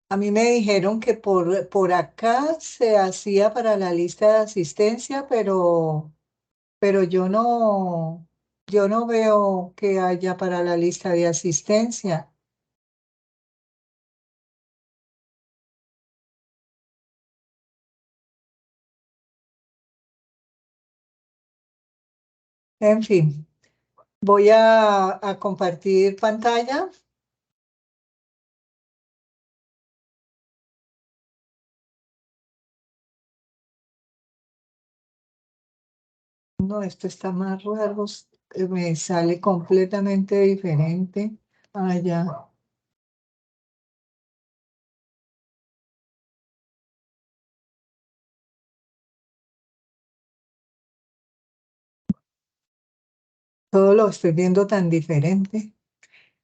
A mí me dijeron que por acá se hacía para la lista de asistencia, pero yo no veo que haya para la lista de asistencia. En fin, voy a compartir pantalla. No, esto está más raro, me sale completamente diferente. Allá, todo lo estoy viendo tan diferente.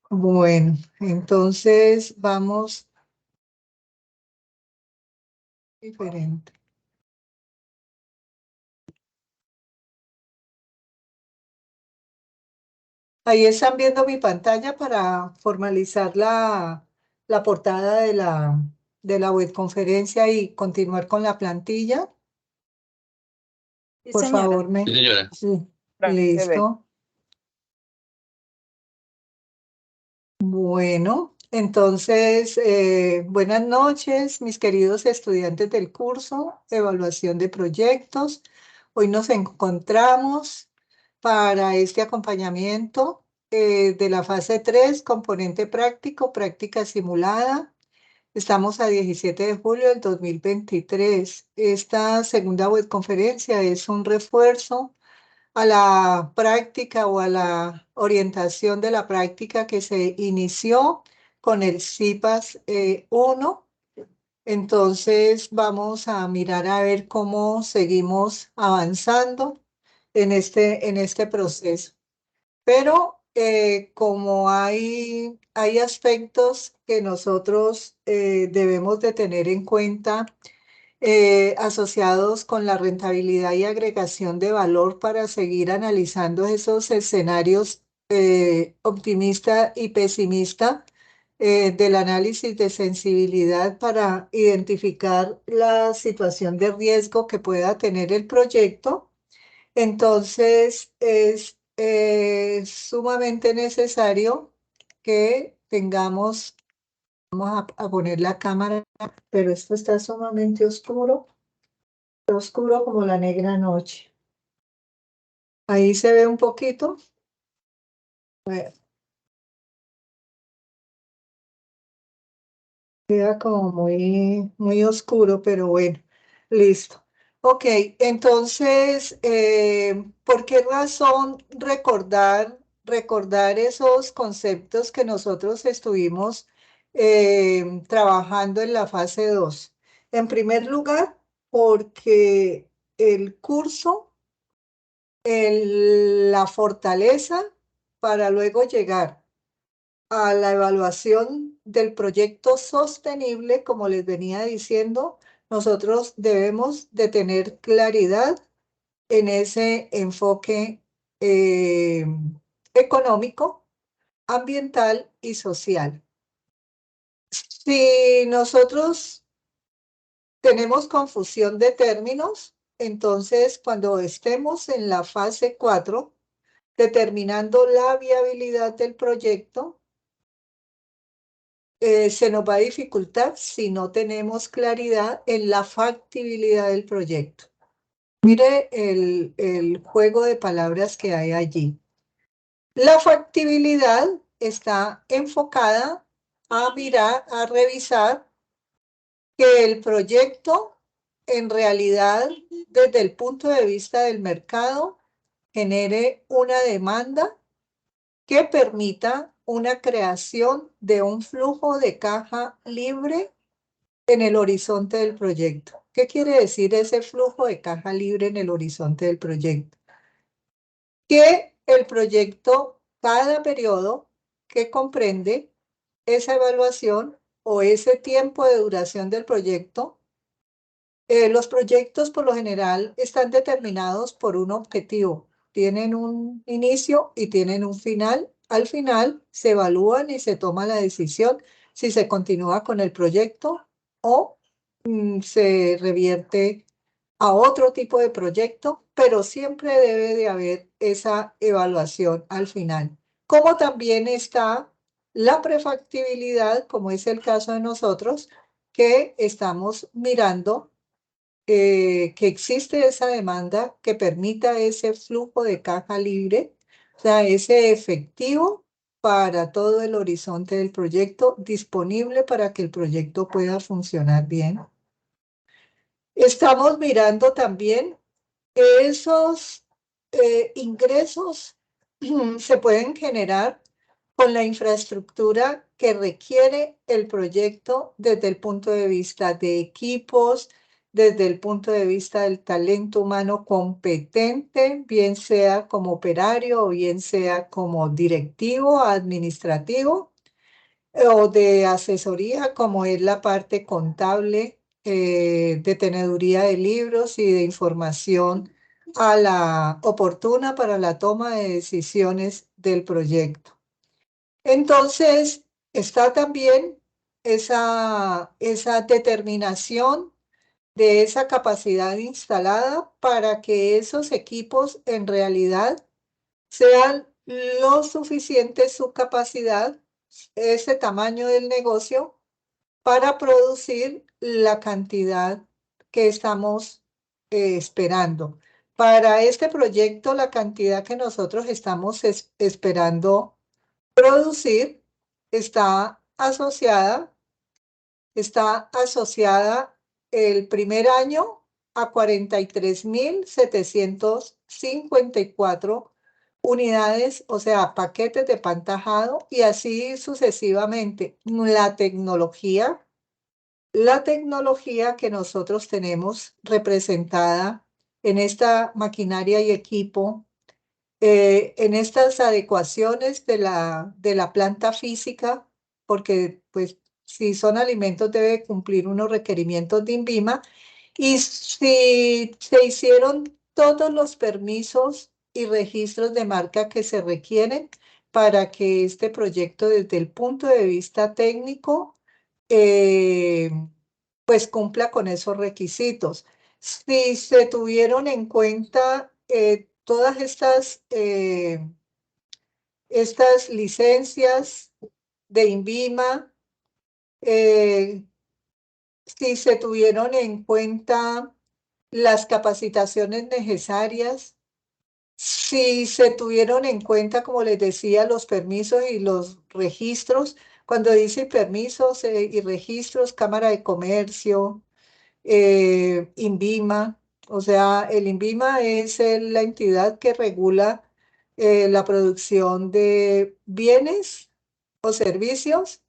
Bueno, entonces vamos diferente. Ahí están viendo mi pantalla para formalizar la portada de la webconferencia y continuar con la plantilla. Sí, Por señora. favor, me... Sí, señora. Sí, Se ve. listo. Bueno, entonces, buenas noches, mis queridos estudiantes del curso de Evaluación de Proyectos. Hoy nos encontramos para este acompañamiento de la fase 3, componente práctico, práctica simulada. Estamos a 17 de julio del 2023. Esta segunda webconferencia es un refuerzo a la práctica o a la orientación de la práctica que se inició con el CIPAS 1. Entonces vamos a mirar a ver cómo seguimos avanzando en este proceso. Pero como hay aspectos que nosotros debemos de tener en cuenta asociados con la rentabilidad y agregación de valor para seguir analizando esos escenarios optimista y pesimista del análisis de sensibilidad para identificar la situación de riesgo que pueda tener el proyecto. Entonces, es sumamente necesario que tengamos, vamos a poner la cámara, pero esto está sumamente oscuro, oscuro como la negra noche. Ahí se ve un poquito. Bueno, queda como muy oscuro, pero bueno, listo. Ok, entonces, ¿por qué razón recordar esos conceptos que nosotros estuvimos trabajando en la fase 2? En primer lugar, porque el curso, la fortaleza para luego llegar a la evaluación del proyecto sostenible, como les venía diciendo, nosotros debemos de tener claridad en ese enfoque eh, económico, ambiental y social. Si nosotros tenemos confusión de términos, entonces cuando estemos en la fase 4, determinando la viabilidad del proyecto, se nos va a dificultar si no tenemos claridad en la factibilidad del proyecto. Mire el juego de palabras que hay allí. La factibilidad está enfocada a mirar, a revisar que el proyecto en realidad, desde el punto de vista del mercado, genere una demanda que permita una creación de un flujo de caja libre en el horizonte del proyecto. ¿Qué quiere decir ese flujo de caja libre en el horizonte del proyecto? Que el proyecto, cada periodo que comprende esa evaluación o ese tiempo de duración del proyecto, los proyectos por lo general están determinados por un objetivo. Tienen un inicio y tienen un final. Al final se evalúan y se toma la decisión si se continúa con el proyecto o se revierte a otro tipo de proyecto, pero siempre debe de haber esa evaluación al final. Como también está la prefactibilidad, como es el caso de nosotros, que estamos mirando que existe esa demanda que permita ese flujo de caja libre, o sea, ese efectivo para todo el horizonte del proyecto disponible para que el proyecto pueda funcionar bien. Estamos mirando también que esos ingresos se pueden generar con la infraestructura que requiere el proyecto desde el punto de vista de equipos, desde el punto de vista del talento humano competente, bien sea como operario o bien sea como directivo, administrativo o de asesoría, como es la parte contable, de teneduría de libros y de información a la oportuna para la toma de decisiones del proyecto. Entonces, está también esa determinación de esa capacidad instalada para que esos equipos en realidad sean lo suficiente su capacidad, ese tamaño del negocio, para producir la cantidad que estamos esperando. Para este proyecto, la cantidad que nosotros estamos esperando producir está asociada el primer año a 43.754 unidades, o sea, paquetes de pan tajado y así sucesivamente. La tecnología que nosotros tenemos representada en esta maquinaria y equipo, en estas adecuaciones de la planta física, porque pues si son alimentos debe cumplir unos requerimientos de INVIMA, y si se hicieron todos los permisos y registros de marca que se requieren para que este proyecto desde el punto de vista técnico eh, pues cumpla con esos requisitos. Si se tuvieron en cuenta todas estas licencias de INVIMA, eh, si se tuvieron en cuenta las capacitaciones necesarias, si se tuvieron en cuenta, como les decía, los permisos y los registros, cuando dice permisos y registros, Cámara de Comercio, INVIMA, o sea, el INVIMA es la entidad que regula la producción de bienes o servicios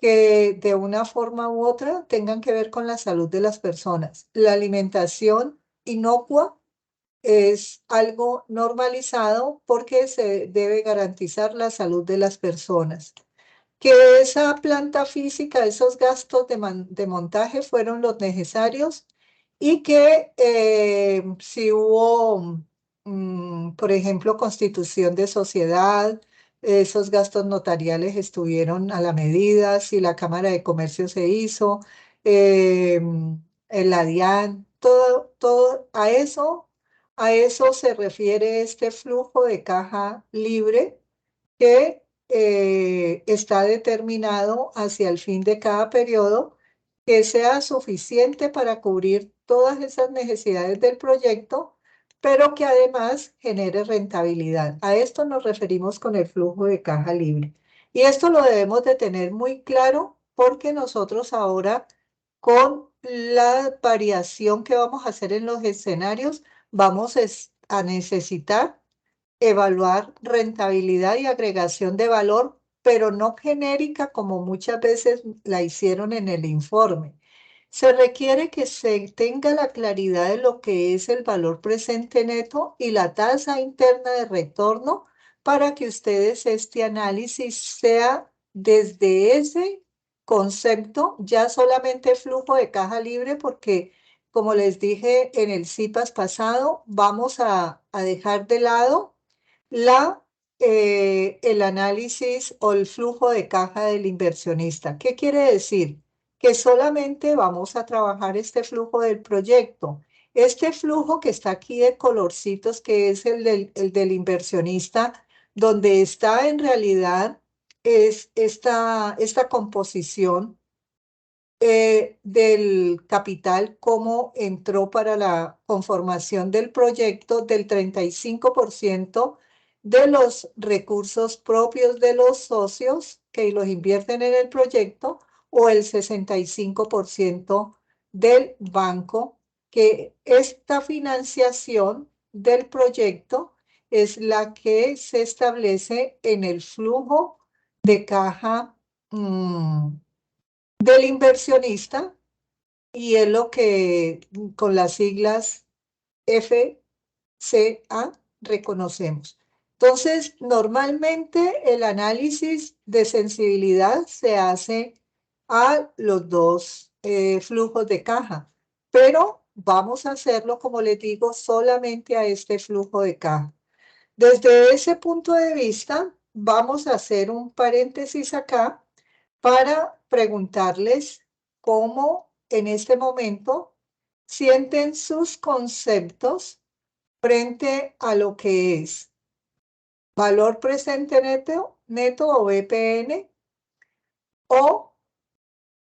que de una forma u otra tengan que ver con la salud de las personas. La alimentación inocua es algo normalizado porque se debe garantizar la salud de las personas. Que esa planta física, esos gastos de montaje fueron los necesarios y que si hubo, por ejemplo, constitución de sociedad, esos gastos notariales estuvieron a la medida, si la Cámara de Comercio se hizo, eh, el ADIAN, todo a eso se refiere este flujo de caja libre que está determinado hacia el fin de cada periodo, que sea suficiente para cubrir todas esas necesidades del proyecto, pero que además genere rentabilidad. A esto nos referimos con el flujo de caja libre. Y esto lo debemos de tener muy claro porque nosotros ahora, con la variación que vamos a hacer en los escenarios, vamos a necesitar evaluar rentabilidad y agregación de valor, pero no genérica como muchas veces la hicieron en el informe. Se requiere que se tenga la claridad de lo que es el valor presente neto y la tasa interna de retorno para que ustedes este análisis sea desde ese concepto, ya solamente flujo de caja libre, porque como les dije en el CIPAS pasado, vamos a dejar de lado la el análisis o el flujo de caja del inversionista. ¿Qué quiere decir? Que solamente vamos a trabajar este flujo del proyecto. Este flujo que está aquí de colorcitos, que es el del inversionista, donde está en realidad es esta composición del capital, cómo entró para la conformación del proyecto del 35% de los recursos propios de los socios que los invierten en el proyecto o el 65% del banco, que esta financiación del proyecto es la que se establece en el flujo de caja del inversionista y es lo que con las siglas FCA reconocemos. Entonces, normalmente el análisis de sensibilidad se hace a los dos flujos de caja, pero vamos a hacerlo, como les digo, solamente a este flujo de caja. Desde ese punto de vista, vamos a hacer un paréntesis acá para preguntarles cómo en este momento sienten sus conceptos frente a lo que es valor presente neto o VPN o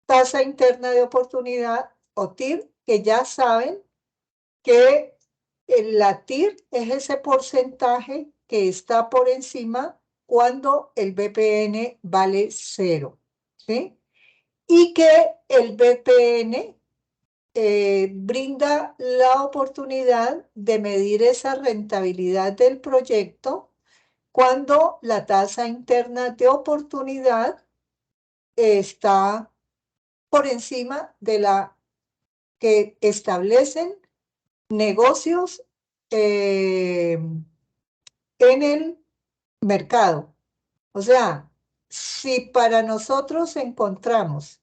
tasa interna de oportunidad o TIR, que ya saben que la TIR es ese porcentaje que está por encima cuando el VPN vale 0, ¿sí? Y que el VPN brinda la oportunidad de medir esa rentabilidad del proyecto cuando la tasa interna de oportunidad está por encima de la que establecen negocios en el mercado. O sea, si para nosotros encontramos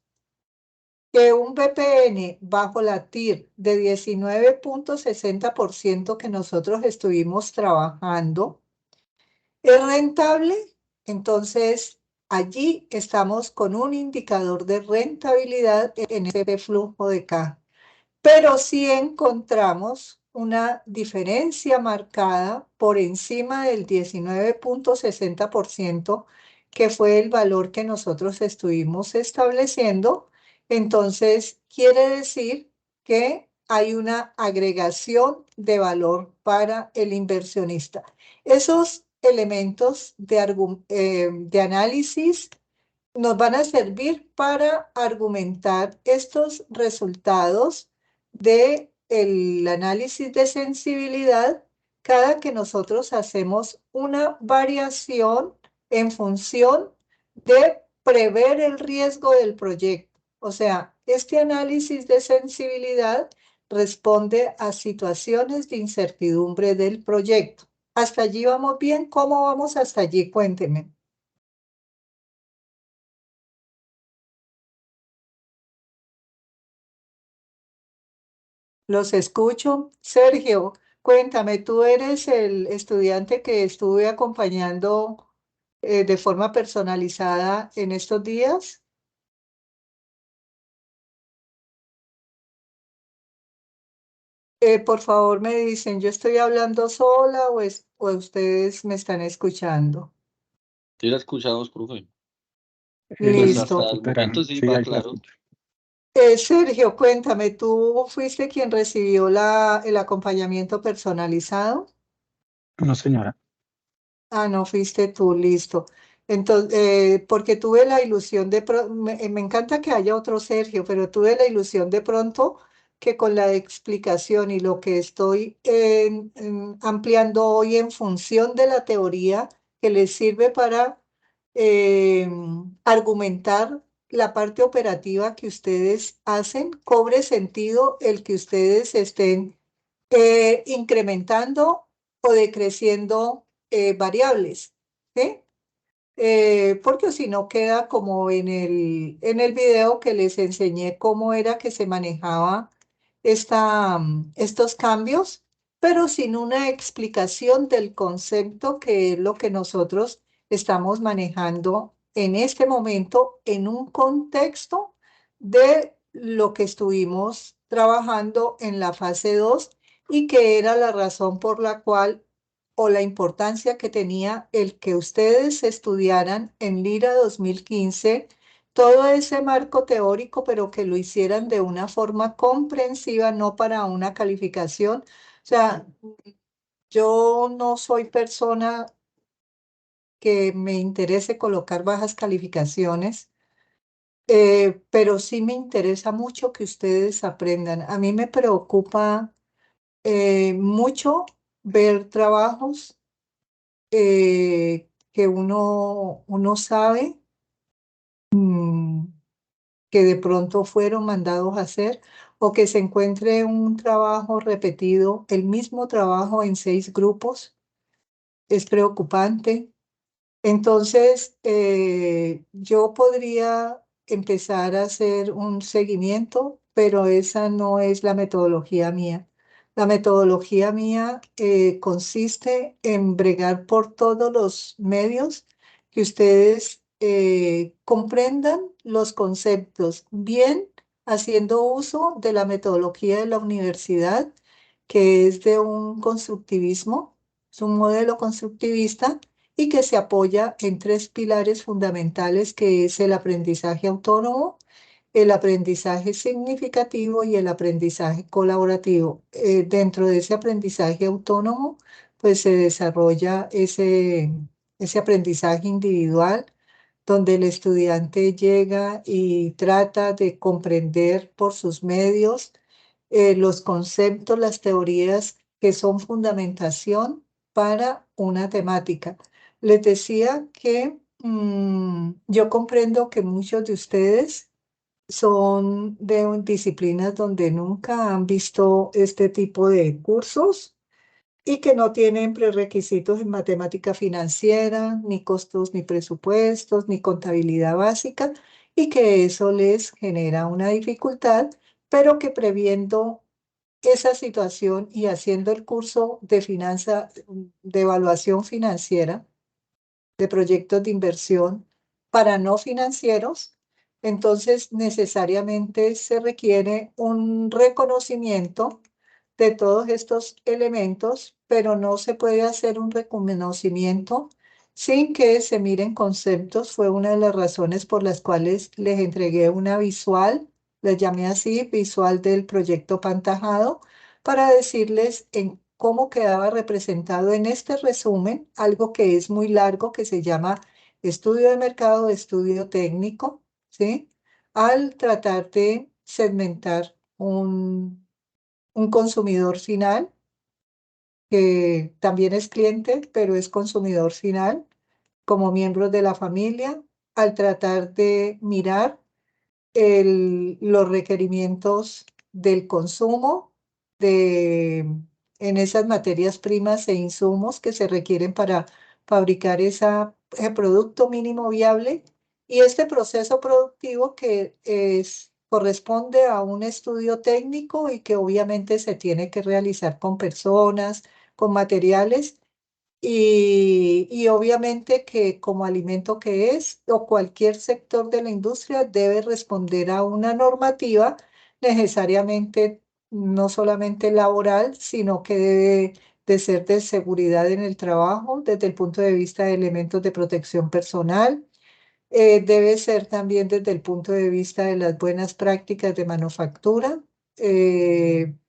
que un VPN bajo la TIR de 19.60% que nosotros estuvimos trabajando es rentable, entonces allí estamos con un indicador de rentabilidad en ese flujo de caja. Pero si encontramos una diferencia marcada por encima del 19.60%, que fue el valor que nosotros estuvimos estableciendo, entonces quiere decir que hay una agregación de valor para el inversionista. Esos elementos de análisis nos van a servir para argumentar estos resultados del análisis de sensibilidad cada que nosotros hacemos una variación en función de prever el riesgo del proyecto. O sea, este análisis de sensibilidad responde a situaciones de incertidumbre del proyecto. ¿Hasta allí vamos bien? ¿Cómo vamos hasta allí? Cuénteme. Los escucho. Sergio, cuéntame, ¿tú eres el estudiante que estuve acompañando de forma personalizada en estos días? Por favor, me dicen, ¿yo estoy hablando sola o ustedes me están escuchando? Sí, la escuchamos, profe. Pues Listo. hasta el momento sí Sí, va ahí la claro. escucho. Sergio, cuéntame, ¿tú fuiste quien recibió el acompañamiento personalizado? No, señora. Ah, no fuiste tú, listo. Entonces, porque tuve la ilusión me encanta que haya otro Sergio, pero tuve la ilusión de pronto que con la explicación y lo que estoy ampliando hoy en función de la teoría que les sirve para eh, argumentar la parte operativa que ustedes hacen, cobre sentido el que ustedes estén incrementando o decreciendo variables, ¿sí? Porque si no queda como en el video que les enseñé cómo era que se manejaba estos cambios pero sin una explicación del concepto que es lo que nosotros estamos manejando en este momento en un contexto de lo que estuvimos trabajando en la fase 2 y que era la razón por la cual o la importancia que tenía el que ustedes estudiaran en Lira 2015 todo ese marco teórico, pero que lo hicieran de una forma comprensiva, no para una calificación. O sea, yo no soy persona que me interese colocar bajas calificaciones, pero sí me interesa mucho que ustedes aprendan. A mí me preocupa mucho ver trabajos que uno sabe que de pronto fueron mandados a hacer o que se encuentre un trabajo repetido, el mismo trabajo en 6 grupos. Es preocupante. Entonces, yo podría empezar a hacer un seguimiento, pero esa no es la metodología mía. La metodología mía consiste en bregar por todos los medios que ustedes comprendan los conceptos, bien haciendo uso de la metodología de la universidad, que es de un constructivismo, es un modelo constructivista y que se apoya en 3 pilares fundamentales, que es el aprendizaje autónomo, el aprendizaje significativo y el aprendizaje colaborativo. Dentro de ese aprendizaje autónomo, pues se desarrolla ese aprendizaje individual, donde el estudiante llega y trata de comprender por sus medios los conceptos, las teorías que son fundamentación para una temática. Les decía que yo comprendo que muchos de ustedes son de disciplinas donde nunca han visto este tipo de cursos y que no tienen prerequisitos en matemática financiera, ni costos, ni presupuestos, ni contabilidad básica, y que eso les genera una dificultad, pero que previendo esa situación y haciendo el curso de de evaluación financiera, de proyectos de inversión para no financieros, entonces necesariamente se requiere un reconocimiento de todos estos elementos, pero no se puede hacer un reconocimiento sin que se miren conceptos. Fue una de las razones por las cuales les entregué una visual, les llamé así, visual del proyecto Pantajado, para decirles en cómo quedaba representado en este resumen, algo que es muy largo, que se llama estudio de mercado, estudio técnico, ¿sí? Al tratar de segmentar un consumidor final, que también es cliente, pero es consumidor final, como miembros de la familia, al tratar de mirar los requerimientos del consumo de, en esas materias primas e insumos que se requieren para fabricar ese producto mínimo viable, y este proceso productivo que corresponde a un estudio técnico y que obviamente se tiene que realizar con personas, con materiales y obviamente que como alimento que es, o cualquier sector de la industria debe responder a una normativa necesariamente no solamente laboral, sino que debe de ser de seguridad en el trabajo desde el punto de vista de elementos de protección personal. Debe ser también desde el punto de vista de las buenas prácticas de manufactura,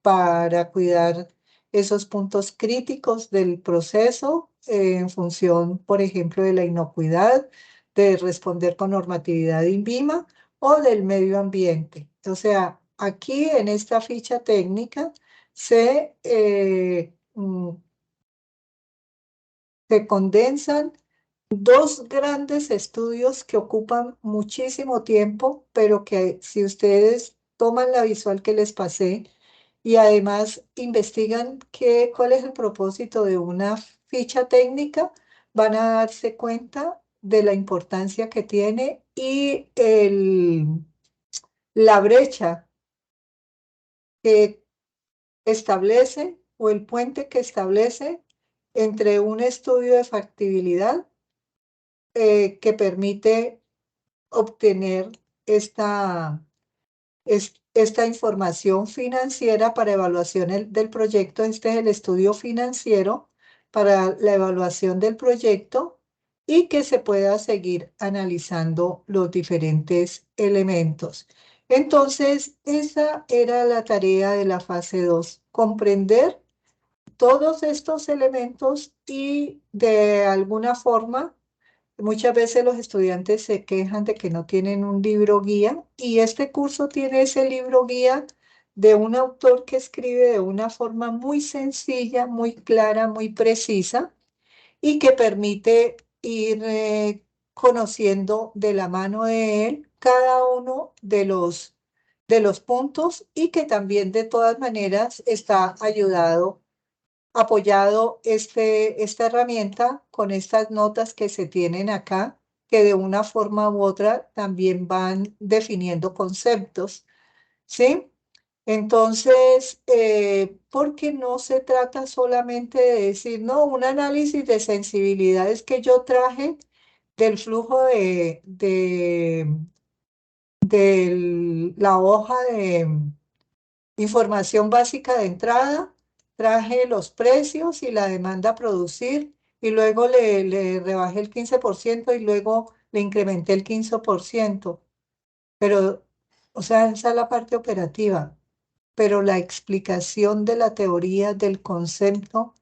para cuidar esos puntos críticos del proceso, en función, por ejemplo, de la inocuidad, de responder con normatividad INVIMA o del medio ambiente. O sea, aquí en esta ficha técnica se condensan 2 grandes estudios que ocupan muchísimo tiempo, pero que si ustedes toman la visual que les pasé y además investigan cuál es el propósito de una ficha técnica, van a darse cuenta de la importancia que tiene y la brecha que establece o el puente que establece entre un estudio de factibilidad que permite obtener esta información financiera para evaluación del proyecto. Este es el estudio financiero para la evaluación del proyecto y que se pueda seguir analizando los diferentes elementos. Entonces, esa era la tarea de la fase 2, comprender todos estos elementos y de alguna forma, muchas veces los estudiantes se quejan de que no tienen un libro guía y este curso tiene ese libro guía de un autor que escribe de una forma muy sencilla, muy clara, muy precisa y que permite ir conociendo de la mano de él cada uno de los puntos y que también de todas maneras está apoyado esta herramienta con estas notas que se tienen acá, que de una forma u otra también van definiendo conceptos, ¿sí? Entonces, porque no se trata solamente de decir, no, un análisis de sensibilidades que yo traje del flujo de la hoja de información básica de entrada, traje los precios y la demanda a producir y luego le rebajé el 15% y luego le incrementé el 15%. Pero, o sea, esa es la parte operativa, pero la explicación de la teoría del concepto,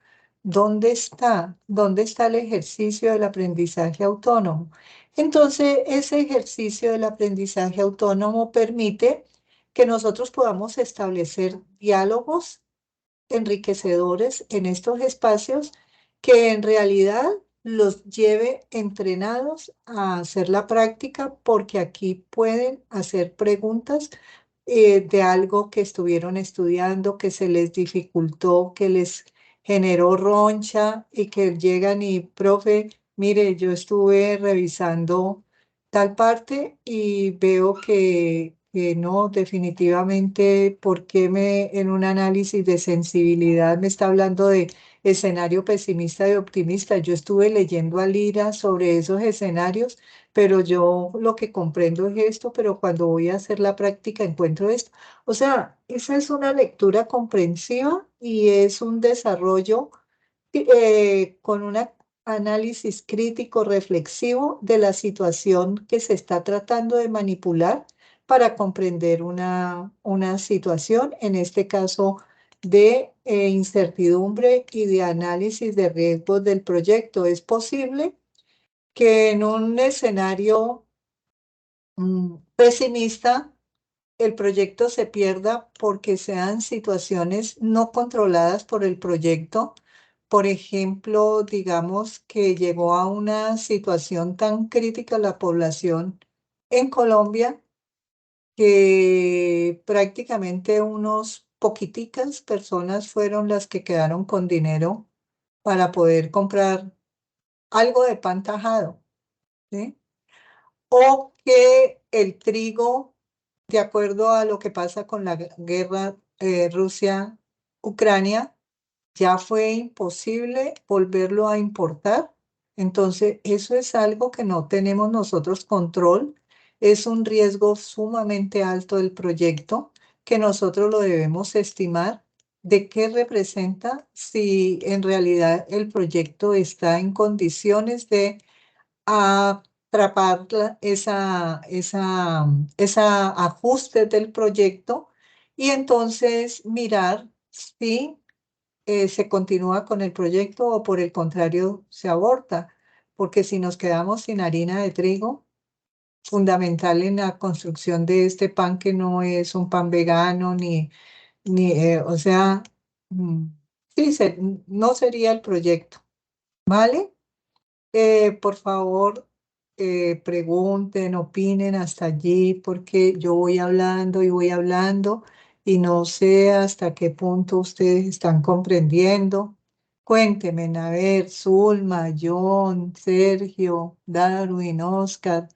¿dónde está? ¿Dónde está el ejercicio del aprendizaje autónomo? Entonces, ese ejercicio del aprendizaje autónomo permite que nosotros podamos establecer diálogos enriquecedores en estos espacios que en realidad los lleve entrenados a hacer la práctica porque aquí pueden hacer preguntas de algo que estuvieron estudiando, que se les dificultó, que les generó roncha y que llegan y, profe, mire, yo estuve revisando tal parte y veo que no, definitivamente, porque en un análisis de sensibilidad me está hablando de escenario pesimista y optimista? Yo estuve leyendo a Lira sobre esos escenarios, pero yo lo que comprendo es esto, pero cuando voy a hacer la práctica encuentro esto. O sea, esa es una lectura comprensiva y es un desarrollo con un análisis crítico reflexivo de la situación que se está tratando de manipular para comprender una situación, en este caso de incertidumbre y de análisis de riesgos del proyecto. Es posible que en un escenario pesimista el proyecto se pierda porque sean situaciones no controladas por el proyecto. Por ejemplo, digamos que llegó a una situación tan crítica la población en Colombia que prácticamente unos poquiticas personas fueron las que quedaron con dinero para poder comprar algo de pan tajado, ¿sí? O que el trigo, de acuerdo a lo que pasa con la guerra Rusia-Ucrania, ya fue imposible volverlo a importar. Entonces, eso es algo que no tenemos nosotros control. Es un riesgo sumamente alto del proyecto que nosotros lo debemos estimar de qué representa si en realidad el proyecto está en condiciones de atrapar esa ajuste del proyecto y entonces mirar si se continúa con el proyecto o por el contrario se aborta, porque si nos quedamos sin harina de trigo, fundamental en la construcción de este pan que no es un pan vegano o sea, mm, sí, no sería el proyecto, ¿vale? Por favor, pregunten, opinen hasta allí, porque yo voy hablando y voy hablando y no sé hasta qué punto ustedes están comprendiendo. Cuéntenme, a ver, Zulma, John, Sergio, Darwin, Oscar,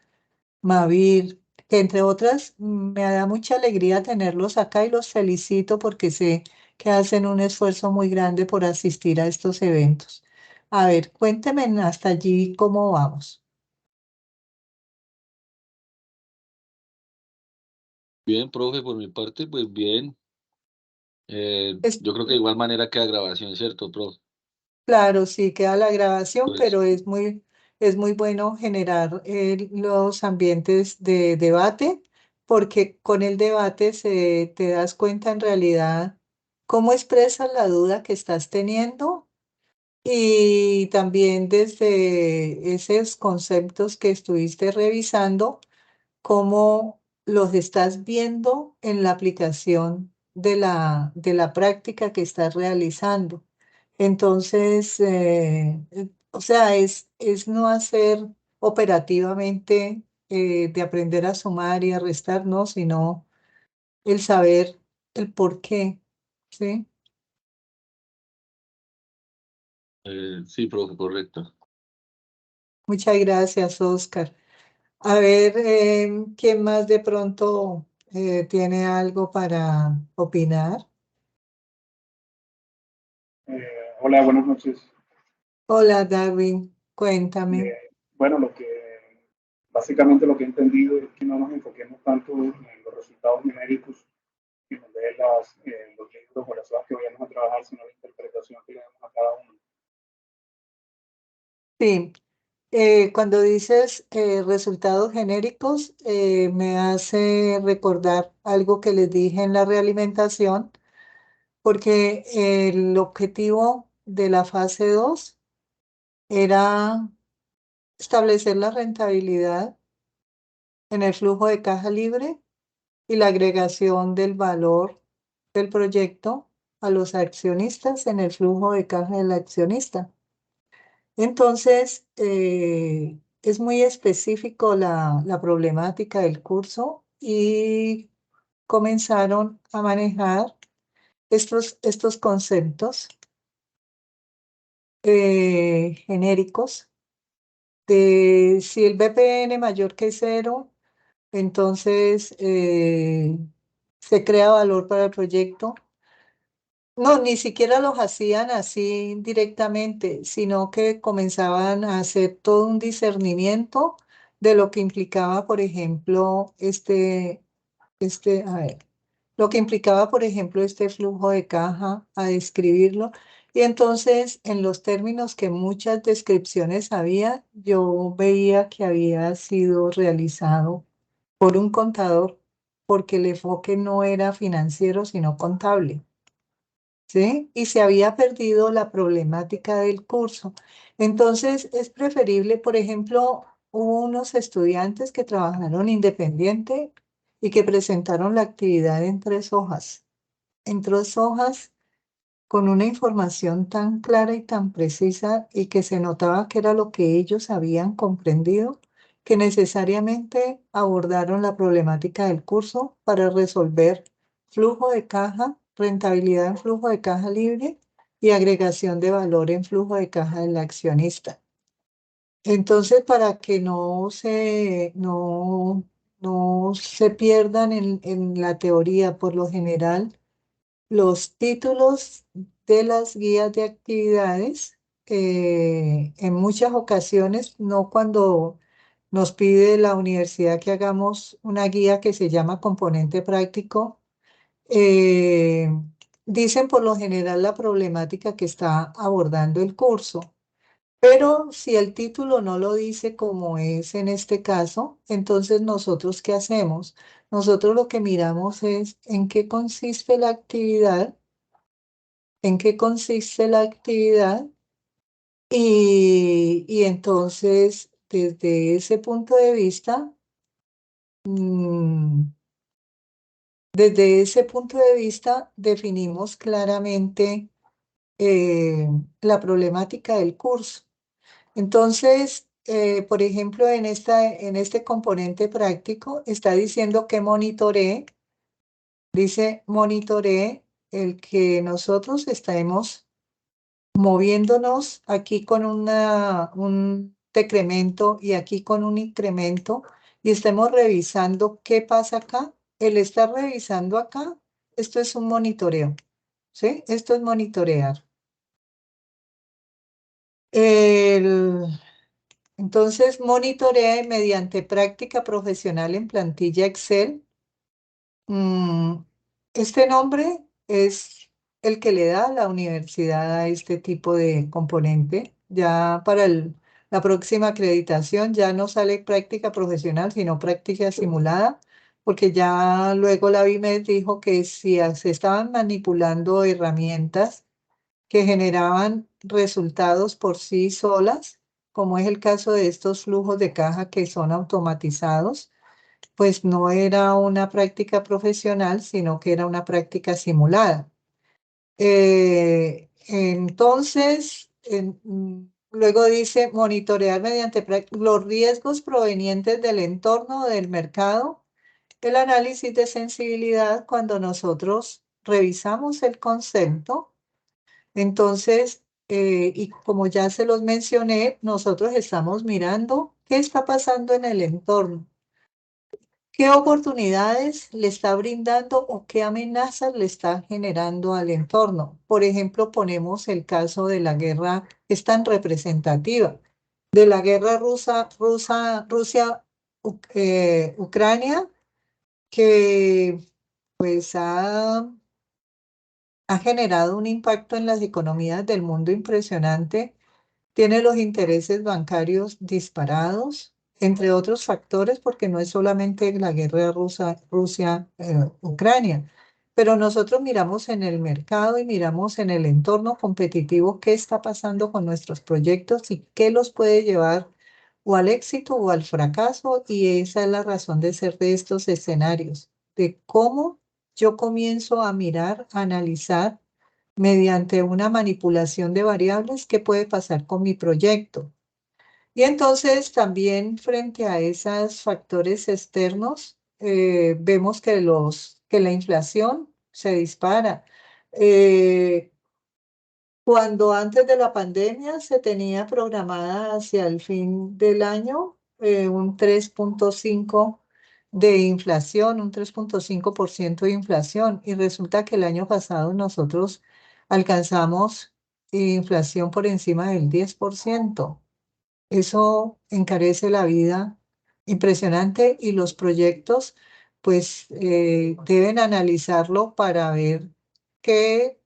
Mavir, que entre otras me da mucha alegría tenerlos acá y los felicito porque sé que hacen un esfuerzo muy grande por asistir a estos eventos. A ver, cuénteme hasta allí cómo vamos. Bien, profe, por mi parte, pues bien. Es, Yo creo que de igual manera queda grabación, ¿cierto, profe? claro, sí queda la grabación, Pues, pero es muy bueno generar los ambientes de debate, porque con el debate te das cuenta en realidad cómo expresas la duda que estás teniendo y también desde esos conceptos que estuviste revisando, cómo los estás viendo en la aplicación de la práctica que estás realizando. Entonces, o sea, es no hacer operativamente de aprender a sumar y a restar, no, sino el saber el por qué, ¿sí? sí, profe, correcto. Muchas gracias, Oscar. A ver, ¿quién más de pronto tiene algo para opinar? Hola, buenas noches. Hola, Darwin, cuéntame. Bueno, básicamente lo que he entendido es que no nos enfoquemos tanto en los resultados numéricos y en de los libros o las hojas que vayamos a trabajar, sino la interpretación que le demos a cada uno. Sí, cuando dices resultados genéricos, me hace recordar algo que les dije en la realimentación, porque el objetivo de la fase 2 era establecer la rentabilidad en el flujo de caja libre y la agregación del valor del proyecto a los accionistas en el flujo de caja del accionista. Entonces, es muy específico la problemática del curso y comenzaron a manejar estos conceptos genéricos de si el BPN mayor que cero, entonces se crea valor para el proyecto. No, ni siquiera los hacían así directamente, sino que comenzaban a hacer todo un discernimiento de lo que implicaba, por ejemplo, a ver, lo que implicaba, por ejemplo, este flujo de caja, a describirlo. Y entonces, en los términos que muchas descripciones había, yo veía que había sido realizado por un contador, porque el enfoque no era financiero, sino contable. ¿Sí? Y se había perdido la problemática del curso. Entonces, es preferible, por ejemplo, hubo unos estudiantes que trabajaron independiente y que presentaron la actividad en 3 hojas. En 3 hojas con una información tan clara y tan precisa y que se notaba que era lo que ellos habían comprendido, que necesariamente abordaron la problemática del curso para resolver flujo de caja, rentabilidad en flujo de caja libre y agregación de valor en flujo de caja del accionista. Entonces, para que no se pierdan en la teoría, por lo general, los títulos de las guías de actividades, en muchas ocasiones, no cuando nos pide la universidad que hagamos una guía que se llama componente práctico, eh, dicen por lo general la problemática que está abordando el curso. Pero si el título no lo dice como es en este caso, entonces nosotros ¿qué hacemos? Nosotros lo que miramos es en qué consiste la actividad, en qué consiste la actividad y entonces desde ese punto de vista, mm, desde ese punto de vista definimos claramente eh, la problemática del curso. Entonces, por ejemplo, en este componente práctico está diciendo que monitoree, dice monitoree el que nosotros estemos moviéndonos aquí con un decremento y aquí con un incremento y estemos revisando qué pasa acá. El estar revisando acá, esto es un monitoreo. ¿sí? Esto es monitorear. Entonces, monitorea mediante práctica profesional en plantilla Excel. Este nombre es el que le da la universidad a este tipo de componente. Ya para la próxima acreditación ya no sale práctica profesional, sino práctica simulada, porque ya luego la BIMED dijo que si se estaban manipulando herramientas que generaban resultados por sí solas, como es el caso de estos flujos de caja que son automatizados, pues no era una práctica profesional, sino que era una práctica simulada. Luego dice monitorear mediante los riesgos provenientes del entorno del mercado, el análisis de sensibilidad cuando nosotros revisamos el concepto. Entonces, y como ya se los mencioné, nosotros estamos mirando qué está pasando en el entorno. ¿Qué oportunidades le está brindando o qué amenazas le está generando al entorno? Por ejemplo, ponemos el caso de la guerra, es tan representativa, de la guerra Rusia-Ucrania, que pues ha generado un impacto en las economías del mundo impresionante. Tiene los intereses bancarios disparados, entre otros factores, porque no es solamente la guerra Rusia-Ucrania, pero nosotros miramos en el mercado y miramos en el entorno competitivo qué está pasando con nuestros proyectos y qué los puede llevar o al éxito o al fracaso, y esa es la razón de ser de estos escenarios, de cómo yo comienzo a mirar, a analizar mediante una manipulación de variables qué puede pasar con mi proyecto. Y entonces también frente a esos factores externos, vemos que la inflación se dispara. Cuando antes de la pandemia se tenía programada hacia el fin del año un 3,5 de inflación, un 3,5% de inflación, y resulta que el año pasado nosotros alcanzamos inflación por encima del 10%. Eso encarece la vida impresionante, y los proyectos pues deben analizarlo para ver qué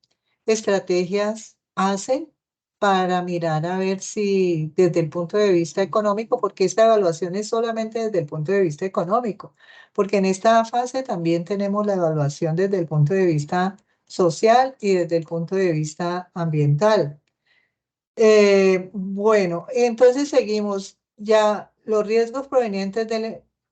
estrategias hacen para mirar a ver si desde el punto de vista económico, porque esta evaluación es solamente desde el punto de vista económico, porque en esta fase también tenemos la evaluación desde el punto de vista social y desde el punto de vista ambiental. Bueno, entonces seguimos ya los riesgos provenientes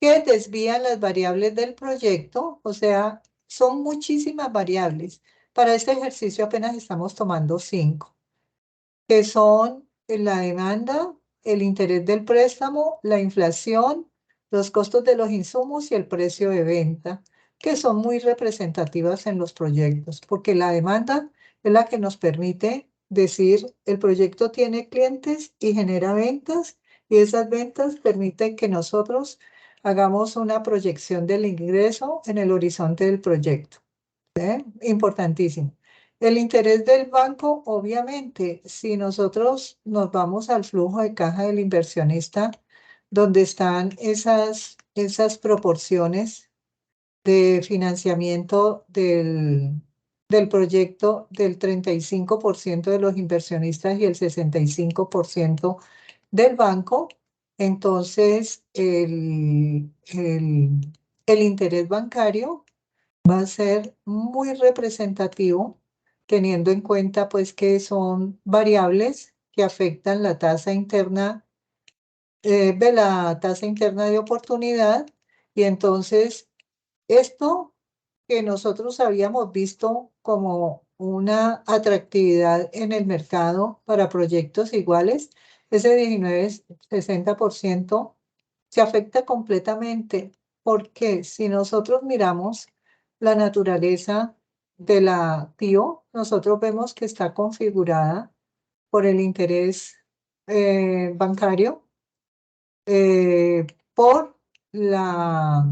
que desvían las variables del proyecto, o sea, son muchísimas variables. Para este ejercicio apenas estamos tomando 5, que son la demanda, el interés del préstamo, la inflación, los costos de los insumos y el precio de venta, que son muy representativas en los proyectos, porque la demanda es la que nos permite decir el proyecto tiene clientes y genera ventas, y esas ventas permiten que nosotros hagamos una proyección del ingreso en el horizonte del proyecto. Importantísimo. El interés del banco, obviamente, si nosotros nos vamos al flujo de caja del inversionista, donde están esas proporciones de financiamiento del proyecto, del 35% de los inversionistas y el 65% del banco, entonces el interés bancario va a ser muy representativo, teniendo en cuenta pues que son variables que afectan la tasa interna de oportunidad. Y entonces esto que nosotros habíamos visto como una atractividad en el mercado para proyectos iguales, ese 19-60% se afecta completamente, porque si nosotros miramos la naturaleza de la TIO, nosotros vemos que está configurada por el interés bancario, por la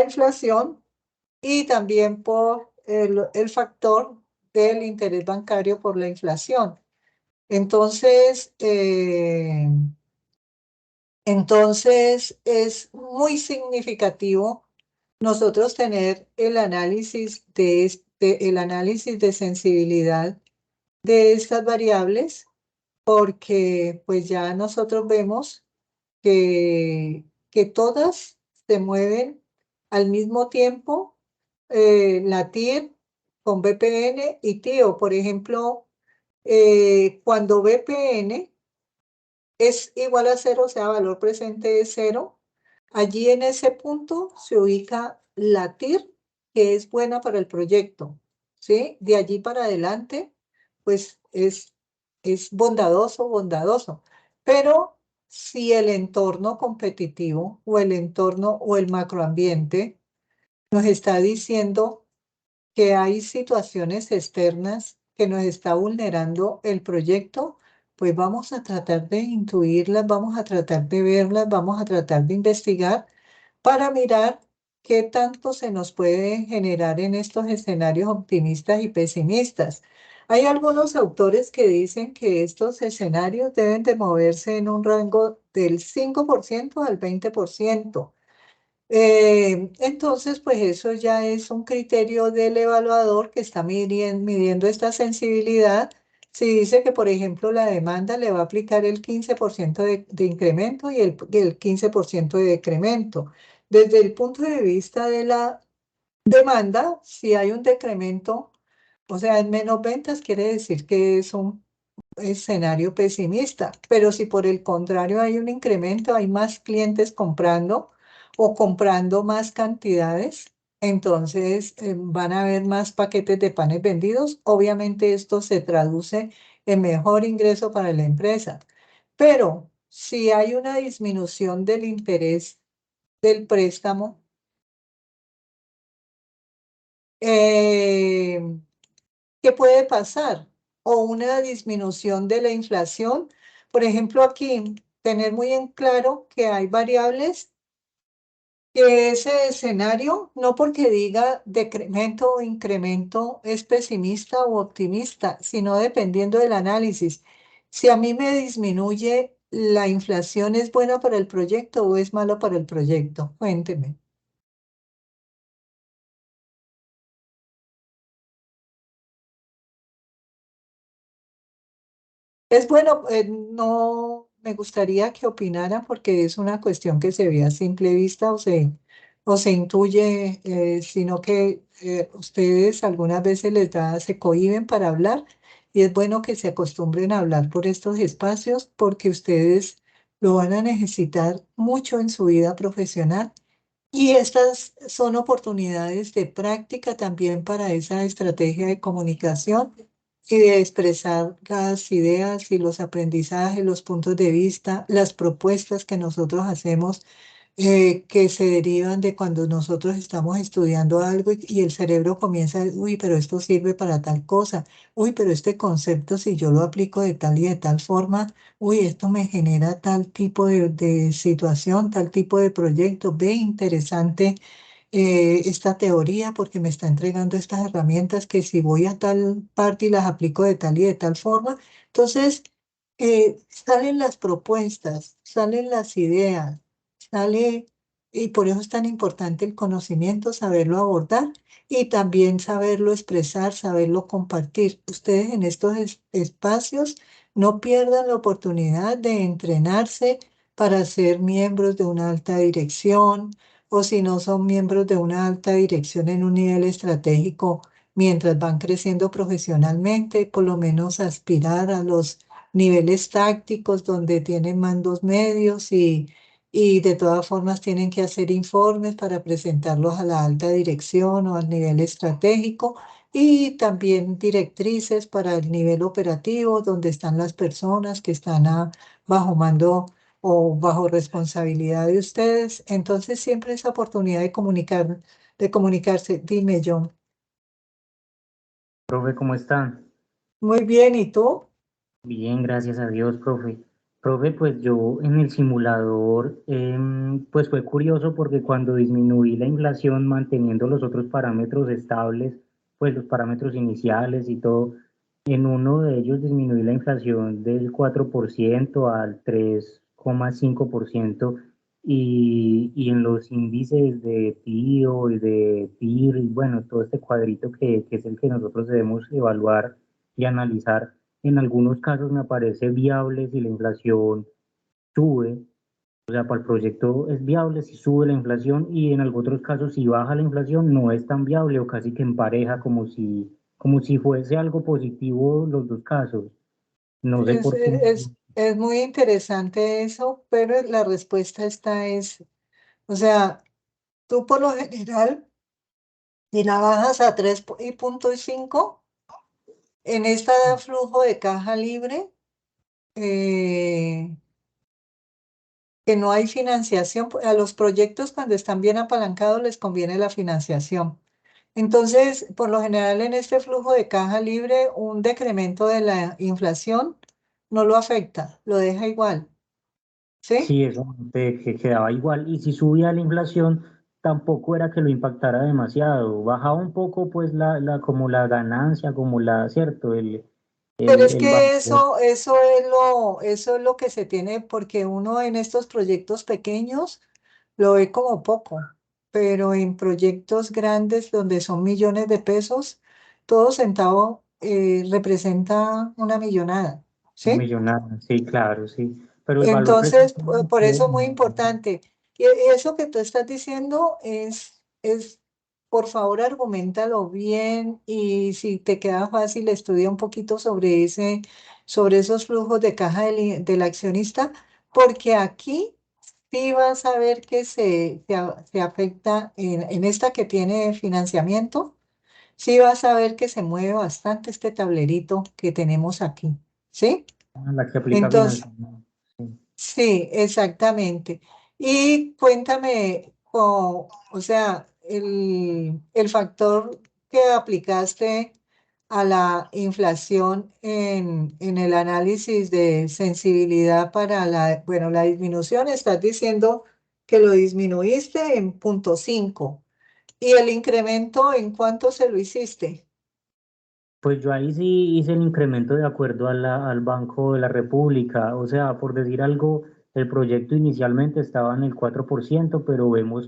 inflación, y también por el factor del interés bancario por la inflación. Entonces, es muy significativo nosotros tener el análisis el análisis de sensibilidad de estas variables, porque pues ya nosotros vemos que todas se mueven al mismo tiempo, la TIR con BPN y TIO. Por ejemplo, cuando BPN es igual a 0, o sea, valor presente es 0, allí en ese punto se ubica la TIR, que es buena para el proyecto, ¿sí? De allí para adelante, pues es bondadoso. Pero si el entorno competitivo o el entorno o el macroambiente nos está diciendo que hay situaciones externas que nos está vulnerando el proyecto, pues vamos a tratar de intuirlas, vamos a tratar de verlas, vamos a tratar de investigar para mirar qué tanto se nos puede generar en estos escenarios optimistas y pesimistas. Hay algunos autores que dicen que estos escenarios deben de moverse en un rango del 5% al 20%. Entonces, pues eso ya es un criterio del evaluador que está midiendo esta sensibilidad. Si dice que, por ejemplo, la demanda le va a aplicar el 15% de incremento y el 15% de decremento. Desde el punto de vista de la demanda, si hay un decremento, o sea, en menos ventas, quiere decir que es un escenario pesimista, pero si por el contrario hay un incremento, hay más clientes comprando o comprando más cantidades, entonces van a haber más paquetes de panes vendidos. Obviamente esto se traduce en mejor ingreso para la empresa, pero si hay una disminución del interés del préstamo, eh, ¿qué puede pasar? O una disminución de la inflación. Por ejemplo, aquí tener muy en claro que hay variables que ese escenario, no porque diga decremento o incremento, es pesimista o optimista, sino dependiendo del análisis. Si a mí me disminuye la inflación, ¿es buena para el proyecto o es malo para el proyecto? Cuénteme. Es bueno, no me gustaría que opinaran porque es una cuestión que se ve a simple vista o se intuye, sino que ustedes algunas veces se cohíben para hablar y es bueno que se acostumbren a hablar por estos espacios porque ustedes lo van a necesitar mucho en su vida profesional y estas son oportunidades de práctica también para esa estrategia de comunicación y de expresar las ideas y los aprendizajes, los puntos de vista, las propuestas que nosotros hacemos, que se derivan de cuando nosotros estamos estudiando algo y el cerebro comienza, uy, pero esto sirve para tal cosa, uy, pero este concepto si yo lo aplico de tal y de tal forma, uy, esto me genera tal tipo de situación, tal tipo de proyecto, ve interesante esta teoría porque me está entregando estas herramientas que si voy a tal parte y las aplico de tal y de tal forma, entonces salen las propuestas, salen las ideas, sale, y por eso es tan importante el conocimiento, saberlo abordar y también saberlo expresar, saberlo compartir. Ustedes en estos espacios no pierdan la oportunidad de entrenarse para ser miembros de una alta dirección o si no son miembros de una alta dirección en un nivel estratégico, mientras van creciendo profesionalmente, por lo menos aspirar a los niveles tácticos donde tienen mandos medios y de todas formas tienen que hacer informes para presentarlos a la alta dirección o al nivel estratégico y también directrices para el nivel operativo, donde están las personas que están bajo mando o bajo responsabilidad de ustedes. Entonces siempre esa oportunidad de comunicarse. Dime, John. Profe, ¿cómo están? Muy bien, ¿y tú? Bien, gracias a Dios, profe. Profe, pues yo en el simulador, pues fue curioso porque cuando disminuí la inflación manteniendo los otros parámetros estables, pues los parámetros iniciales y todo. En uno de ellos disminuí la inflación del 4% al 3,5% y en los índices de TIO y de TIR, y bueno, todo este cuadrito que es el que nosotros debemos evaluar y analizar, en algunos casos me parece viable si la inflación sube, o sea, para el proyecto es viable si sube la inflación y en algunos otros casos si baja la inflación no es tan viable o casi que empareja como si fuese algo positivo los dos casos. No sé Es, por qué. es muy interesante eso, pero la respuesta está o sea, tú por lo general, si la bajas a 3,5, en esta da flujo de caja libre, que no hay financiación. A los proyectos cuando están bien apalancados les conviene la financiación. Entonces, por lo general en este flujo de caja libre, un decremento de la inflación no lo afecta, lo deja igual, ¿sí? Sí, eso que quedaba igual. Y si subía la inflación, tampoco era que lo impactara demasiado. Bajaba un poco, pues, como la ganancia, como ¿cierto? Pero es El que valor. eso es lo que se tiene, porque uno en estos proyectos pequeños lo ve como poco, pero en proyectos grandes donde son millones de pesos, todo centavo representa una millonada, Una ¿sí? millonada, sí, claro, sí. Pero el valor Entonces, presente. por eso es muy importante. Y eso que tú estás diciendo por favor, argumentalo bien y si te queda fácil, estudia un poquito sobre esos flujos de caja del accionista, porque aquí sí vas a ver que se afecta en esta que tiene financiamiento, sí vas a ver que se mueve bastante este tablerito que tenemos aquí, ¿sí? La que aplica Entonces, financiamiento. Sí. sí, exactamente. Y cuéntame, o sea, el factor que aplicaste a la inflación en el análisis de sensibilidad para bueno, la disminución, estás diciendo que lo disminuiste en 0,5. ¿Y el incremento en cuánto se lo hiciste? Pues yo ahí sí hice el incremento de acuerdo al Banco de la República. O sea, por decir algo, el proyecto inicialmente estaba en el 4%, pero vemos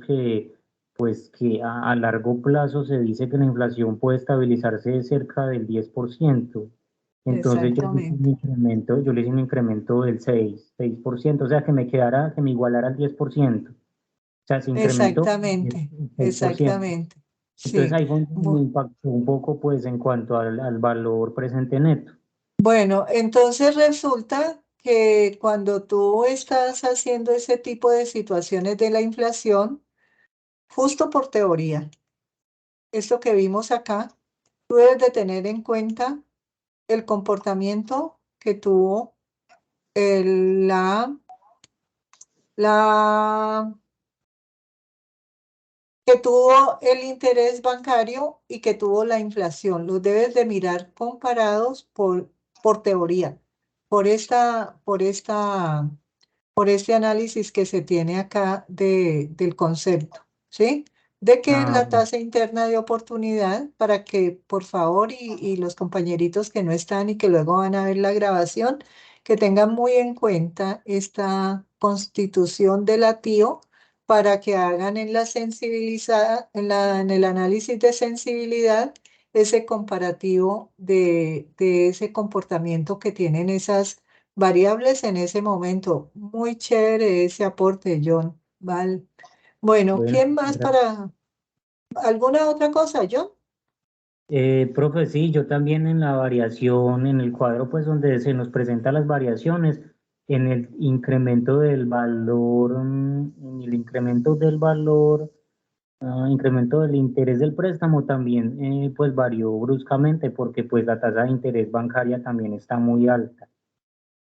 pues, que a largo plazo se dice que la inflación puede estabilizarse cerca del 10%. Entonces Exactamente, yo le hice un incremento del 6%, o sea, que me igualara al 10%. O sea, se incrementó exactamente, el 6%. exactamente. Entonces Sí. ahí fue donde me impactó un poco pues en cuanto al valor presente neto. Bueno, entonces resulta que cuando tú estás haciendo ese tipo de situaciones de la inflación, justo por teoría, esto que vimos acá, tú debes de tener en cuenta el comportamiento que tuvo el- la, la, que tuvo el interés bancario y que tuvo la inflación. Los debes de mirar comparados por teoría, por este análisis que se tiene acá del concepto, ¿sí? De que Ah, la tasa interna de oportunidad, para que por favor y los compañeritos que no están y que luego van a ver la grabación, que tengan muy en cuenta esta constitución de la TIO para que hagan en la sensibilizada, en el análisis de sensibilidad ese comparativo de ese comportamiento que tienen esas variables en ese momento. Muy chévere ese aporte, John. Vale. Bueno, bueno, ¿quién más para alguna otra cosa, John? profe, sí, yo también en la variación, en el cuadro pues donde se nos presentan las variaciones, en el incremento del valor, en el incremento del valor, incremento del interés del préstamo también pues varió bruscamente porque pues la tasa de interés bancaria también está muy alta.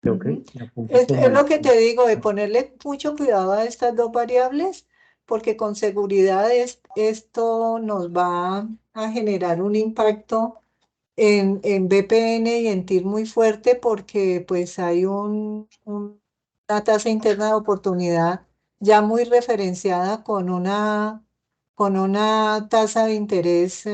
Creo Ujú. que la puse Es como lo que te digo, de ponerle mucho cuidado a estas dos variables, porque con seguridad esto nos va a generar un impacto en BPN y en TIR muy fuerte, porque pues hay una tasa interna de oportunidad ya muy referenciada con con una tasa de interés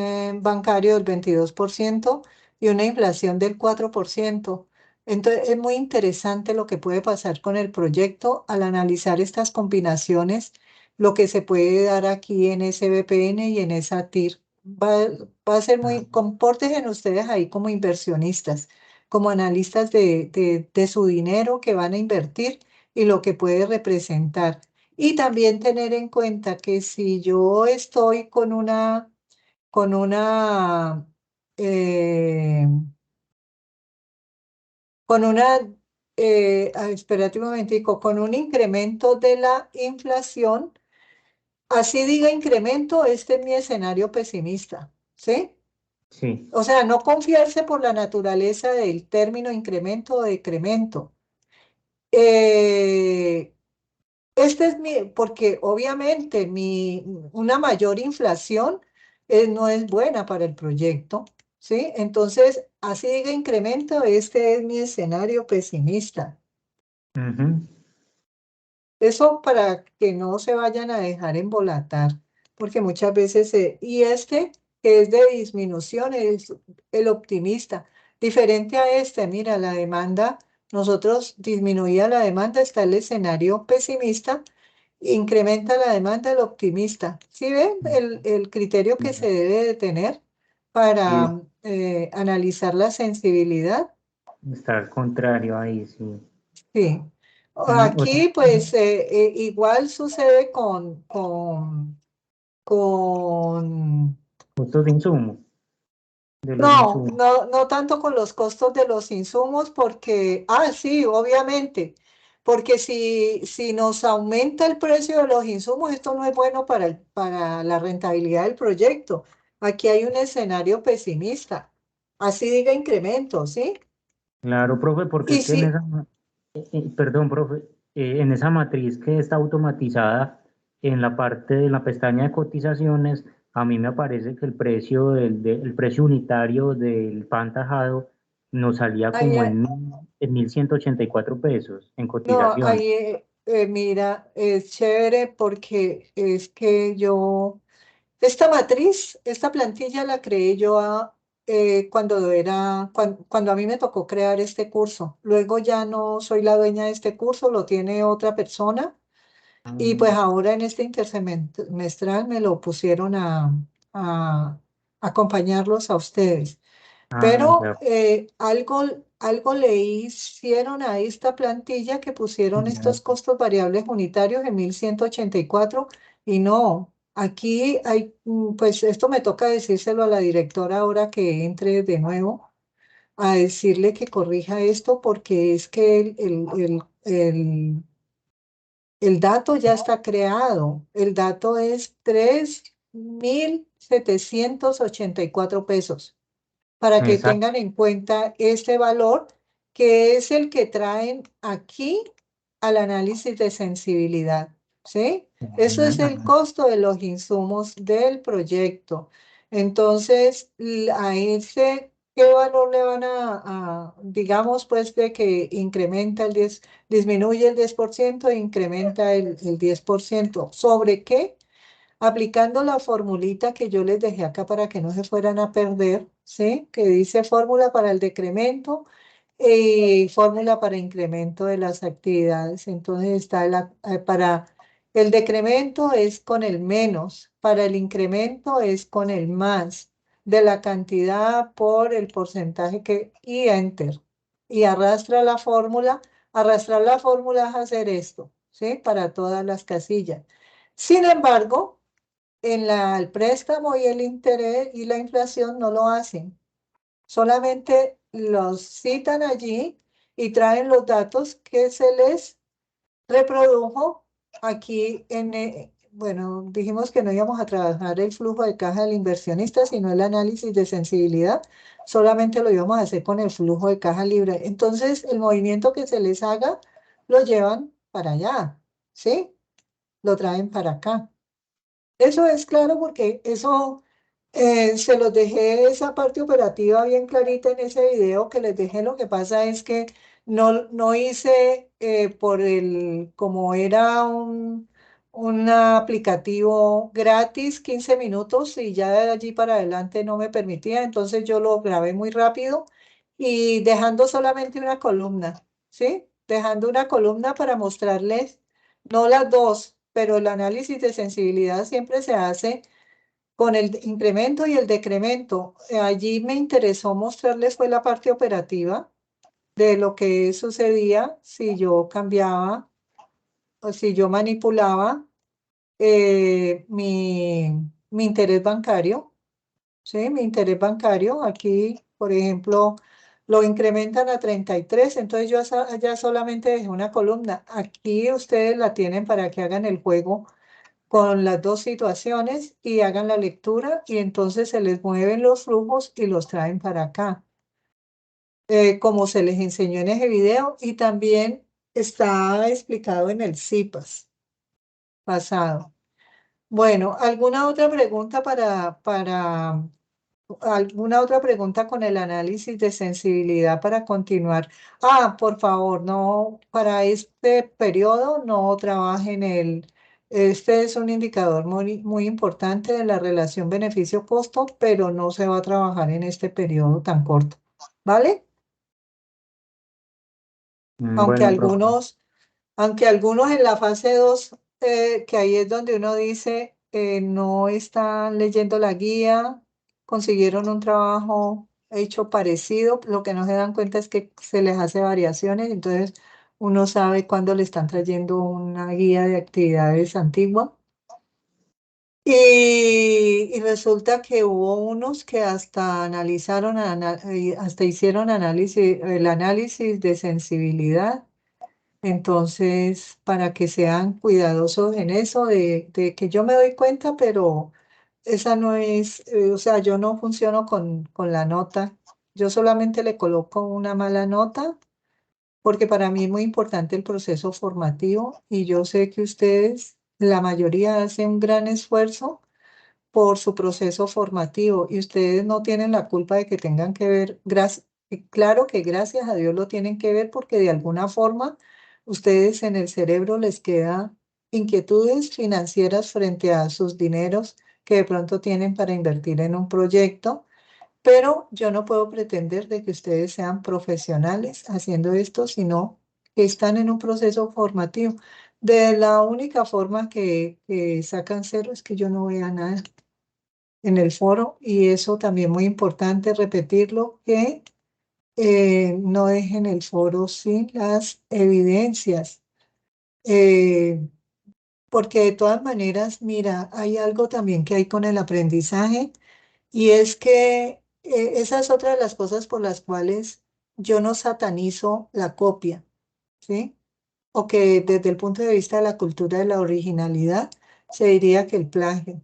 bancario del 22% y una inflación del 4%. Entonces, es muy interesante lo que puede pasar con el proyecto al analizar estas combinaciones, lo que se puede dar aquí en SBPN y en esa TIR. Va a ser muy, compórtense ustedes ahí como inversionistas, como analistas de su dinero que van a invertir y lo que puede representar. Y también tener en cuenta que si yo estoy con una, eh, con una, espérate un momentico, con un incremento de la inflación, así diga incremento, este es mi escenario pesimista, ¿sí? Sí, O sea, no confiarse por la naturaleza del término incremento o decremento. Eh, Este es mi, porque obviamente una mayor inflación no es buena para el proyecto, ¿sí? Entonces, así diga incremento, este es mi escenario pesimista. ujú, Eso para que no se vayan a dejar embolatar, porque muchas veces, y este que es de disminución, es el optimista. Diferente a este, mira, la demanda, nosotros disminuía la demanda, está el escenario pesimista, incrementa la demanda el optimista. ¿Sí ven el criterio que se debe de tener sí, para analizar la sensibilidad? está al contrario ahí, sí. Sí. Otra Aquí, cosa, pues, igual sucede con... costos de insumo, de los No, insumos. no, no tanto con los costos de los insumos, porque, sí, obviamente, porque si nos aumenta el precio de los insumos, esto no es bueno para la rentabilidad del proyecto. Aquí hay un escenario pesimista. Así diga incremento, ¿sí? Claro, profe, porque Y es que en si, esa, perdón, profe, en esa matriz que está automatizada, en la parte de la pestaña de cotizaciones, a mí me aparece que el precio el precio unitario del pan tajado nos salía ahí, como en 1.184 pesos en no, cotización. ahí, mira, es chévere porque es que esta matriz, esta plantilla la creé yo cuando a mí me tocó crear este curso. Luego ya no soy la dueña de este curso, lo tiene otra persona y pues Mm, ahora en este intersemestral me lo pusieron a acompañarlos a ustedes. Pero ya, algo le hicieron a esta plantilla que pusieron ya, estos costos variables unitarios en 1184 y no, aquí hay, pues esto me toca decírselo a la directora ahora que entre de nuevo a decirle que corrija esto porque es que el dato ya está creado. El dato es 3.784 pesos para que exacto. tengan en cuenta este valor, que es el que traen aquí al análisis de sensibilidad, ¿sí? Eso es el costo de los insumos del proyecto. Entonces, a ese, ¿qué valor le van digamos, pues, de que incrementa disminuye el 10% e incrementa el 10%? ¿Sobre qué? Aplicando la formulita que yo les dejé acá para que no se fueran a perder, ¿sí? Que dice fórmula para el decremento y fórmula para incremento de las actividades. Entonces está para el decremento es con el menos, para el incremento es con el más de la cantidad por el porcentaje y enter. Y arrastrar la fórmula es hacer esto, ¿sí? Para todas las casillas. Sin embargo, el préstamo y el interés y la inflación no lo hacen. Solamente los citan allí y traen los datos que se les reprodujo aquí bueno, dijimos que no íbamos a trabajar el flujo de caja del inversionista, sino el análisis de sensibilidad. Solamente lo íbamos a hacer con el flujo de caja libre. Entonces, el movimiento que se les haga lo llevan para allá, ¿sí? Lo traen para acá. Eso es claro porque eso se los dejé esa parte operativa bien clarita en ese video que les dejé. Lo que pasa es que no hice como era un aplicativo gratis, 15 minutos, y ya de allí para adelante no me permitía, entonces yo lo grabé muy rápido y dejando solamente una columna, ¿sí? Dejando una columna para mostrarles, no las dos, pero el análisis de sensibilidad siempre se hace con el incremento y el decremento. Allí me interesó mostrarles fue la parte operativa de lo que sucedía si yo cambiaba o si yo manipulaba mi interés bancario, ¿sí? Mi interés bancario, aquí, por ejemplo, lo incrementan a 33, entonces yo ya solamente dejé una columna. Aquí ustedes la tienen para que hagan el juego con las dos situaciones y hagan la lectura y entonces se les mueven los flujos y los traen para acá, como se les enseñó en ese video y también está explicado en el CIPAS pasado. Bueno, ¿alguna otra pregunta alguna otra pregunta con el análisis de sensibilidad para continuar? Ah, por favor, no, para este periodo no trabajen este es un indicador muy importante de la relación beneficio-costo, pero no se va a trabajar en este periodo tan corto, ¿vale? Aunque Bueno, profe. aunque algunos en la fase 2 que ahí es donde uno dice, no están leyendo la guía, consiguieron un trabajo hecho parecido, lo que no se dan cuenta es que se les hace variaciones, entonces uno sabe cuándo le están trayendo una guía de actividades antigua. Y resulta que hubo unos que hasta hasta hicieron el análisis de sensibilidad. Entonces, para que sean cuidadosos en eso, de que yo me doy cuenta, pero esa no es, o sea, yo no funciono con la nota. Yo solamente le coloco una mala nota, porque para mí es muy importante el proceso formativo y yo sé que ustedes, la mayoría, hacen un gran esfuerzo por su proceso formativo y ustedes no tienen la culpa de que tengan que ver, claro que gracias a Dios lo tienen que ver porque de alguna forma ustedes en el cerebro les queda inquietudes financieras frente a sus dineros que de pronto tienen para invertir en un proyecto, pero yo no puedo pretender de que ustedes sean profesionales haciendo esto, sino que están en un proceso formativo. De la única forma que sacan cero es que yo no vea nada en el foro y eso también muy importante repetirlo, que no dejen el foro sin las evidencias, eh, porque de todas maneras, mira, hay algo también que hay con el aprendizaje y es que esa es otra de las cosas por las cuales yo no satanizo la copia, ¿sí? O que desde el punto de vista de la cultura de la originalidad se diría que el plagio.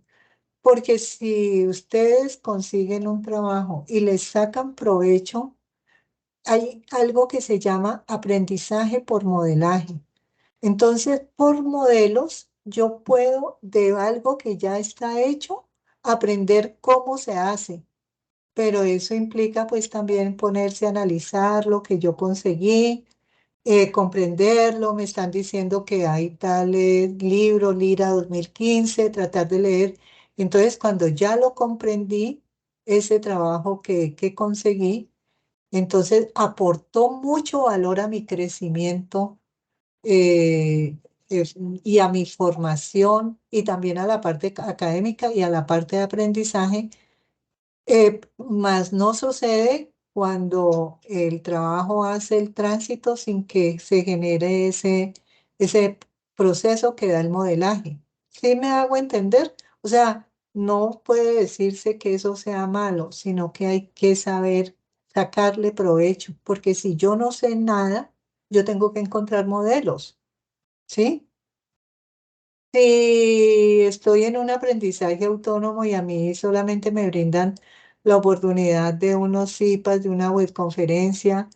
Porque si ustedes consiguen un trabajo y les sacan provecho, hay algo que se llama aprendizaje por modelaje. Entonces, por modelos, yo puedo de algo que ya está hecho aprender cómo se hace, pero eso implica pues también ponerse a analizar lo que yo conseguí, comprenderlo, me están diciendo que hay tal libro, Lira 2015, tratar de leer. Entonces, cuando ya lo comprendí, ese trabajo que conseguí, entonces aportó mucho valor a mi crecimiento eh, y a mi formación y también a la parte académica y a la parte de aprendizaje, mas no sucede cuando el trabajo hace el tránsito sin que se genere ese proceso que da el modelaje. ¿Sí me hago entender? O sea, no puede decirse que eso sea malo, sino que hay que saber sacarle provecho, porque si yo no sé nada, yo tengo que encontrar modelos, ¿sí? Si estoy en un aprendizaje autónomo y a mí solamente me brindan la oportunidad de unos CIPAS, de una webconferencia,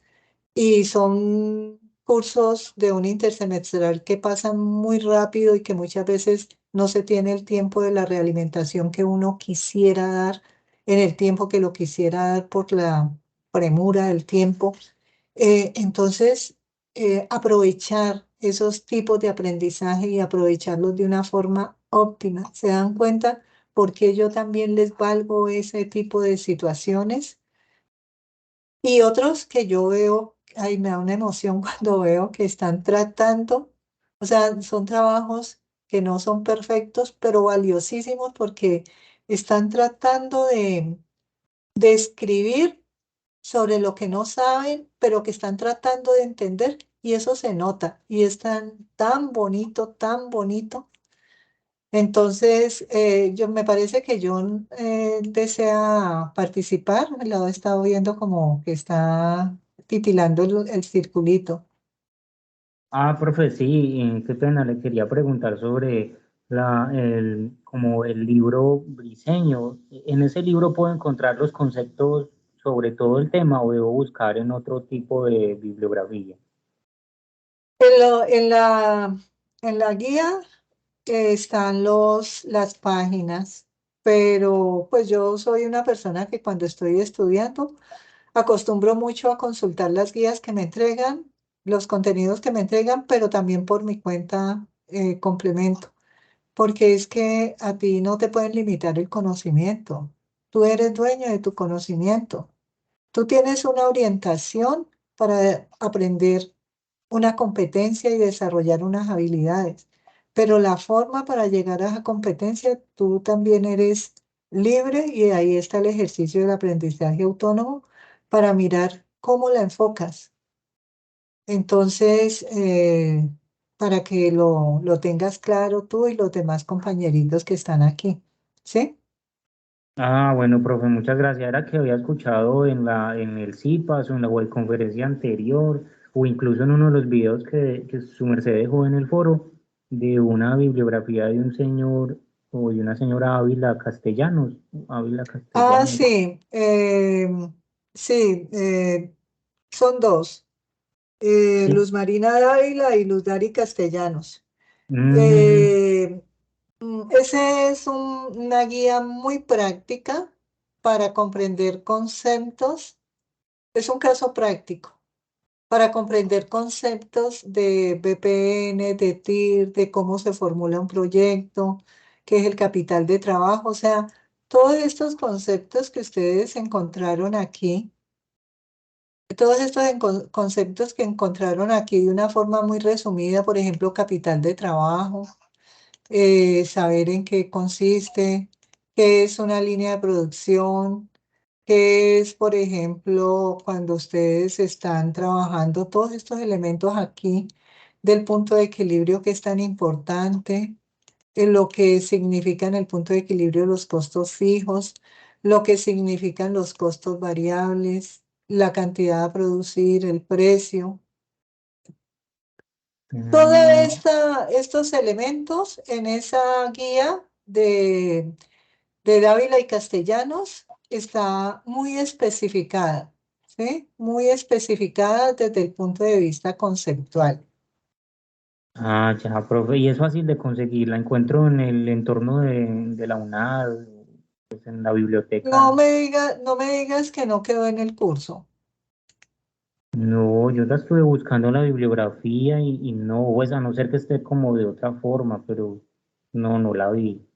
y son cursos de un intersemestral que pasan muy rápido y que muchas veces no se tiene el tiempo de la realimentación que uno quisiera dar en el tiempo que lo quisiera dar por la premura del tiempo. Entonces, aprovechar esos tipos de aprendizaje y aprovecharlos de una forma óptima. ¿Se dan cuenta por qué yo también les valgo ese tipo de situaciones? Y otros que yo veo, ay, me da una emoción cuando veo que están tratando, o sea, son trabajos que no son perfectos, pero valiosísimos porque están tratando de escribir sobre lo que no saben, pero que están tratando de entender, y eso se nota, y es tan bonito, tan bonito. Entonces, yo me parece que John desea participar. Lo he estado viendo como que está titilando el circulito. Ah, profe, sí, qué pena, le quería preguntar sobre como el libro Briseño. ¿En ese libro puedo encontrar los conceptos sobre todo el tema o debo buscar en otro tipo de bibliografía? En, lo- en la, en la guía están las páginas, pero pues yo soy una persona que cuando estoy estudiando acostumbro mucho a consultar las guías que me entregan, los contenidos que me entregan, pero también por mi cuenta complemento, porque es que a ti no te pueden limitar el conocimiento. Tú eres dueño de tu conocimiento. Tú tienes una orientación para aprender una competencia y desarrollar unas habilidades, pero la forma para llegar a esa competencia, tú también eres libre, y ahí está el ejercicio del aprendizaje autónomo para mirar cómo la enfocas. Entonces, para que lo tengas claro tú y los demás compañeritos que están aquí, ¿sí? Ah, bueno, profe, muchas gracias. Era que había escuchado en el CIPAS o en la web conferencia anterior, o incluso en uno de los videos que su merced dejó en el foro, de una bibliografía de un señor o de una señora Ávila Ah, Castellanos. sí, sí, son dos. Sí. Luz Marina Dávila y Luz Dari Castellanos. Mm, Eh, Ese es una guía muy práctica para comprender conceptos. Es un caso práctico para comprender conceptos de BPN, de TIR, de cómo se formula un proyecto, qué es el capital de trabajo. O sea, todos estos conceptos que ustedes encontraron aquí, todos estos conceptos que encontraron aquí de una forma muy resumida, por ejemplo, capital de trabajo, saber en qué consiste, qué es una línea de producción, qué es, por ejemplo, cuando ustedes están trabajando todos estos elementos aquí del punto de equilibrio que es tan importante, en lo que significan el punto de equilibrio los costos fijos, lo que significan los costos variables, la cantidad a producir, el precio. Todos mm, estos elementos en esa guía de Dávila y Castellanos está muy especificada, ¿sí? Muy especificada desde el punto de vista conceptual. ah, ya, profe, y es fácil de conseguir. La encuentro en el entorno de la UNAD, pues, en la biblioteca. No me digas que no quedó en el curso. No, yo la estuve buscando en la bibliografía y no, pues a no ser que esté como de otra forma, pero no, no la vi.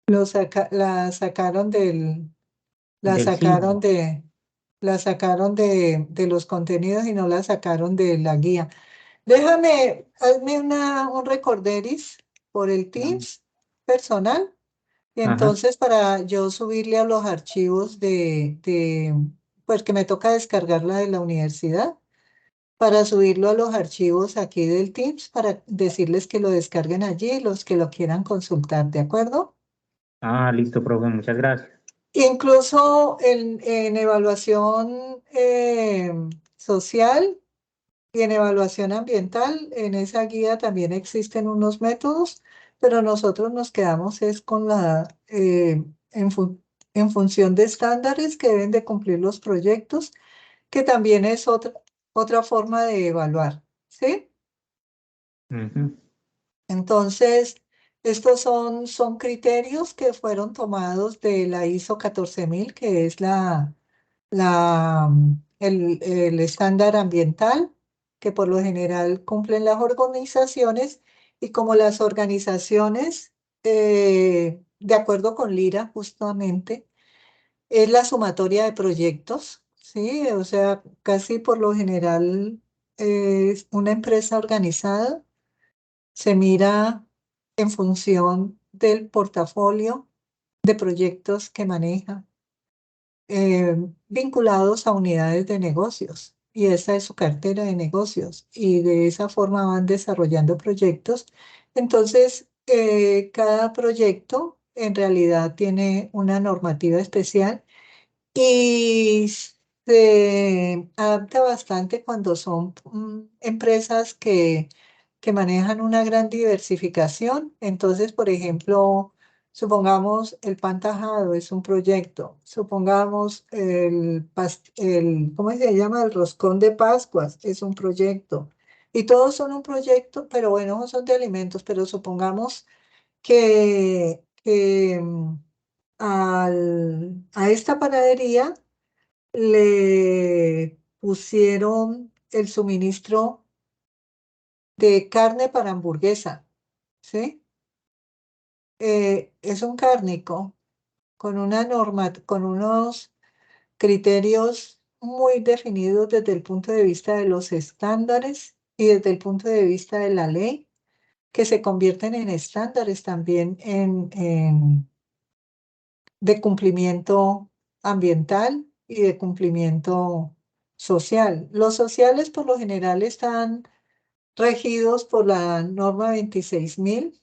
La sacaron la Del sacaron CIPO. de, la sacaron de los contenidos y no la sacaron de la guía. Hazme un recorderis por el Teams personal, y Ajá. entonces para yo subirle a los archivos pues que me toca descargarla de la universidad, para subirlo a los archivos aquí del Teams, para decirles que lo descarguen allí, los que lo quieran consultar, ¿de acuerdo? Ah, listo, profe, muchas gracias. Incluso en evaluación social y en evaluación ambiental, en esa guía también existen unos métodos, pero nosotros nos quedamos es con en función de estándares que deben de cumplir los proyectos, que también es otra forma de evaluar, ¿sí? Ujú. Entonces, Estos son criterios que fueron tomados de la ISO 14000, que es el estándar ambiental que por lo general cumplen las organizaciones, y como las organizaciones, de acuerdo con Lira justamente, es la sumatoria de proyectos, ¿sí? O sea, casi por lo general, una empresa organizada se mira en función del portafolio de proyectos que maneja, vinculados a unidades de negocios. Y esa es su cartera de negocios. Y de esa forma van desarrollando proyectos. Entonces, cada proyecto en realidad tiene una normativa especial y se adapta bastante cuando son empresas que manejan una gran diversificación. Entonces, por ejemplo, supongamos el pan tajado es un proyecto, supongamos ¿cómo se llama? El roscón de Pascuas es un proyecto. Y todos son un proyecto, pero bueno, son de alimentos, pero supongamos que a esta panadería le pusieron el suministro de carne para hamburguesa, ¿sí? Es un cárnico con una norma, con unos criterios muy definidos desde el punto de vista de los estándares y desde el punto de vista de la ley, que se convierten en estándares también de cumplimiento ambiental y de cumplimiento social. Los sociales por lo general están regidos por la norma 26.000,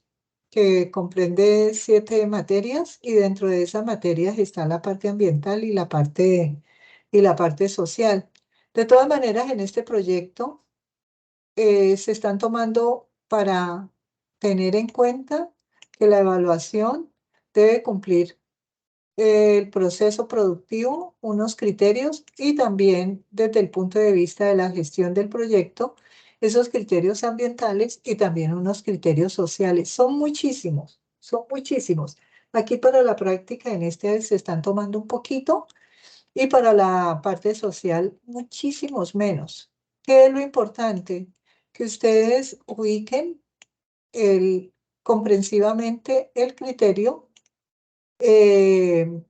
que comprende 7 materias, y dentro de esas materias está la parte ambiental y la parte social. De todas maneras, en este proyecto se están tomando para tener en cuenta que la evaluación debe cumplir el proceso productivo, unos criterios, y también desde el punto de vista de la gestión del proyecto, esos criterios ambientales y también unos criterios sociales. Son muchísimos, son muchísimos. Aquí para la práctica en este se están tomando un poquito, y para la parte social muchísimos menos. ¿Qué es lo importante? Que ustedes ubiquen comprensivamente el criterio, eh,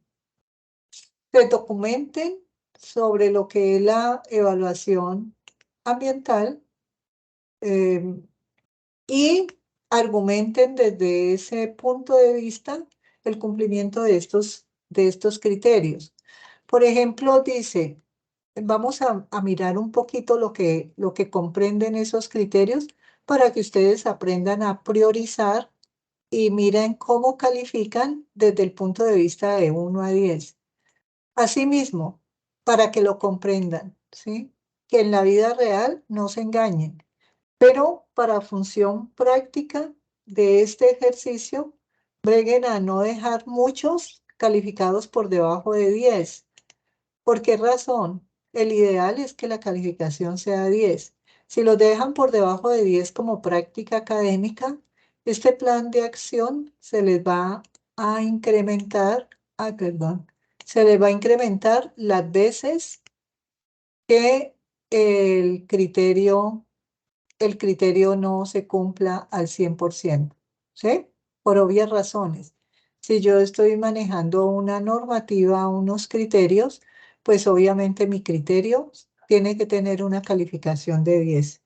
se documenten sobre lo que es la evaluación ambiental, eh, y argumenten desde ese punto de vista el cumplimiento de estos criterios. Por ejemplo, dice, vamos a mirar un poquito lo que comprenden esos criterios para que ustedes aprendan a priorizar y miren cómo califican desde el punto de vista de 1 a 10. Asimismo, para que lo comprendan, ¿sí? Que en la vida real no se engañen, pero para función práctica de este ejercicio, breguen a no dejar muchos calificados por debajo de 10. ¿Por qué razón? El ideal es que la calificación sea 10. Si los dejan por debajo de 10 como práctica académica, este plan de acción se les va a incrementar, perdón, se les va a incrementar las veces que el criterio, el criterio no se cumpla al 100%, ¿sí? Por obvias razones. Si yo estoy manejando una normativa, unos criterios, pues obviamente mi criterio tiene que tener una calificación de 10.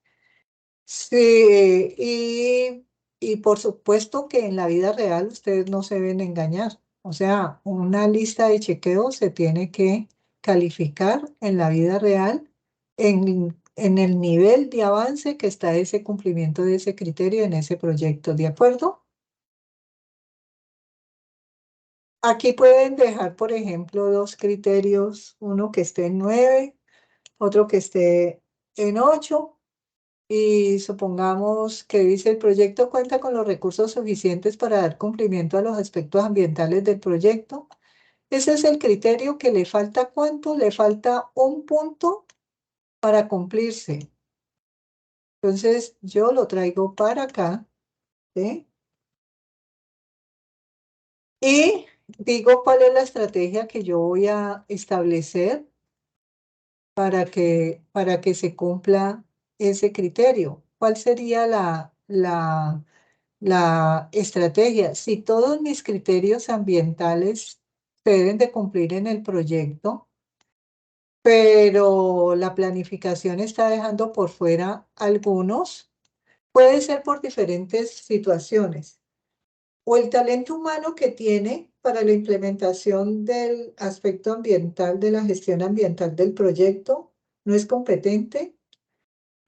Sí, y por supuesto que en la vida real ustedes no se deben engañar. O sea, una lista de chequeo se tiene que calificar en la vida real en el nivel de avance que está ese cumplimiento de ese criterio en ese proyecto, ¿de acuerdo? Aquí pueden dejar, por ejemplo, 2 criterios, uno que esté en 9, otro que esté en 8. Y supongamos que dice: el proyecto cuenta con los recursos suficientes para dar cumplimiento a los aspectos ambientales del proyecto. Ese es el criterio que le falta. ¿Cuánto? Le falta 1 punto para cumplirse. Entonces yo lo traigo para acá, ¿sí? Y digo cuál es la estrategia que yo voy a establecer para que se cumpla ese criterio. ¿Cuál sería la estrategia? Si todos mis criterios ambientales se deben de cumplir en el proyecto, pero la planificación está dejando por fuera algunos, puede ser por diferentes situaciones. O el talento humano que tiene para la implementación del aspecto ambiental, de la gestión ambiental del proyecto, no es competente,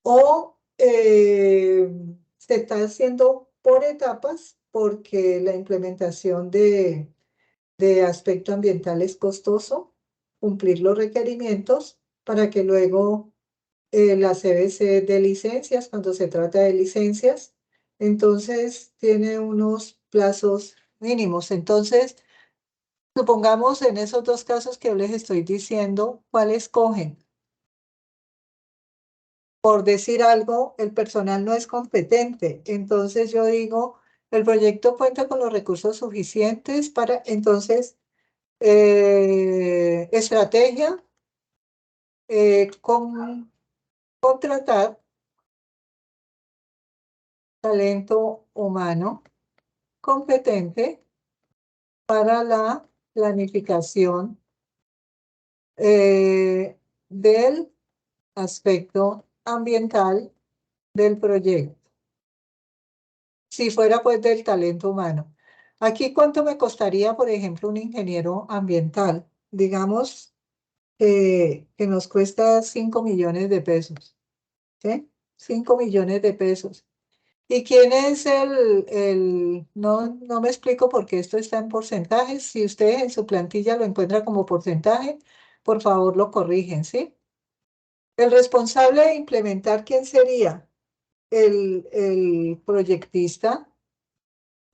o se está haciendo por etapas porque la implementación de aspecto ambiental es costoso, cumplir los requerimientos para que luego la CBC de licencias, cuando se trata de licencias, entonces tiene unos plazos mínimos. Entonces, supongamos en esos dos casos que yo les estoy diciendo, ¿cuál escogen? Por decir algo, el personal no es competente. Entonces yo digo, el proyecto cuenta con los recursos suficientes para, entonces, estrategia, contratar talento humano competente para la planificación del aspecto ambiental del proyecto. Si fuera pues del talento humano. Aquí, ¿cuánto me costaría, por ejemplo, un ingeniero ambiental? Digamos que nos cuesta 5 millones de pesos. ¿Sí? 5 millones de pesos. ¿Y quién es no me explico por qué esto está en porcentajes? Si ustedes en su plantilla lo encuentran como porcentaje, por favor lo corrigen, ¿sí? El responsable de implementar, ¿quién sería? El proyectista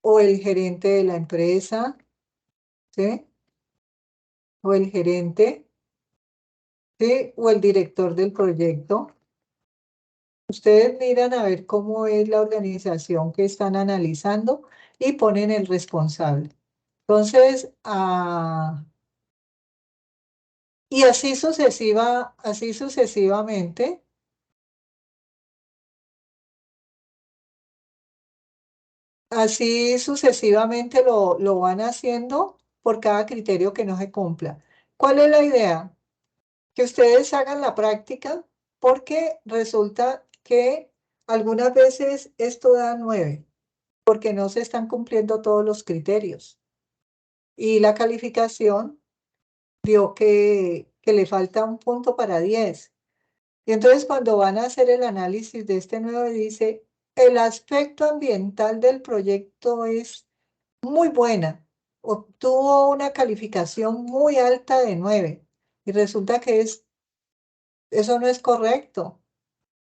o el gerente de la empresa, ¿sí? O el gerente, ¿sí? O el director del proyecto. Ustedes miran a ver cómo es la organización que están analizando y ponen el responsable. Entonces, y así sucesivamente, lo van haciendo por cada criterio que no se cumpla. ¿Cuál es la idea? Que ustedes hagan la práctica porque resulta que algunas veces esto da 9, porque no se están cumpliendo todos los criterios. Y la calificación dio que le falta un punto para 10. Y entonces cuando van a hacer el análisis de este 9 dice, el aspecto ambiental del proyecto es muy buena, obtuvo una calificación muy alta de 9. Y resulta que eso no es correcto,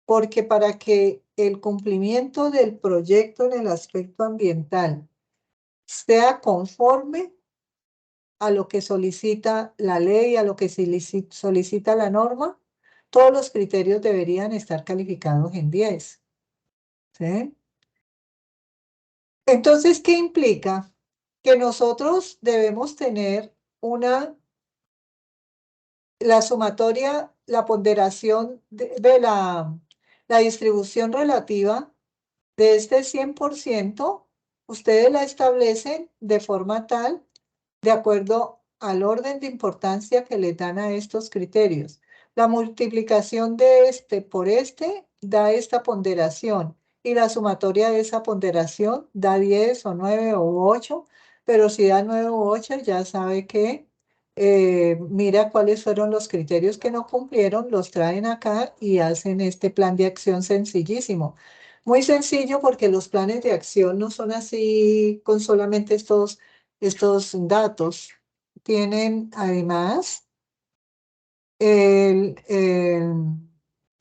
porque para que el cumplimiento del proyecto en el aspecto ambiental sea conforme a lo que solicita la ley, a lo que solicita la norma, todos los criterios deberían estar calificados en 10. ¿Sí? Entonces, ¿qué implica? Que nosotros debemos tener la sumatoria, la ponderación de la distribución relativa de este 100%, ustedes la establecen de forma tal de acuerdo al orden de importancia que le dan a estos criterios. La multiplicación de este por este da esta ponderación y la sumatoria de esa ponderación da 10 o 9 o 8, pero si da 9 o 8 ya sabe que mira cuáles fueron los criterios que no cumplieron, los traen acá y hacen este plan de acción sencillísimo. Muy sencillo porque los planes de acción no son así con solamente estos datos. Tienen además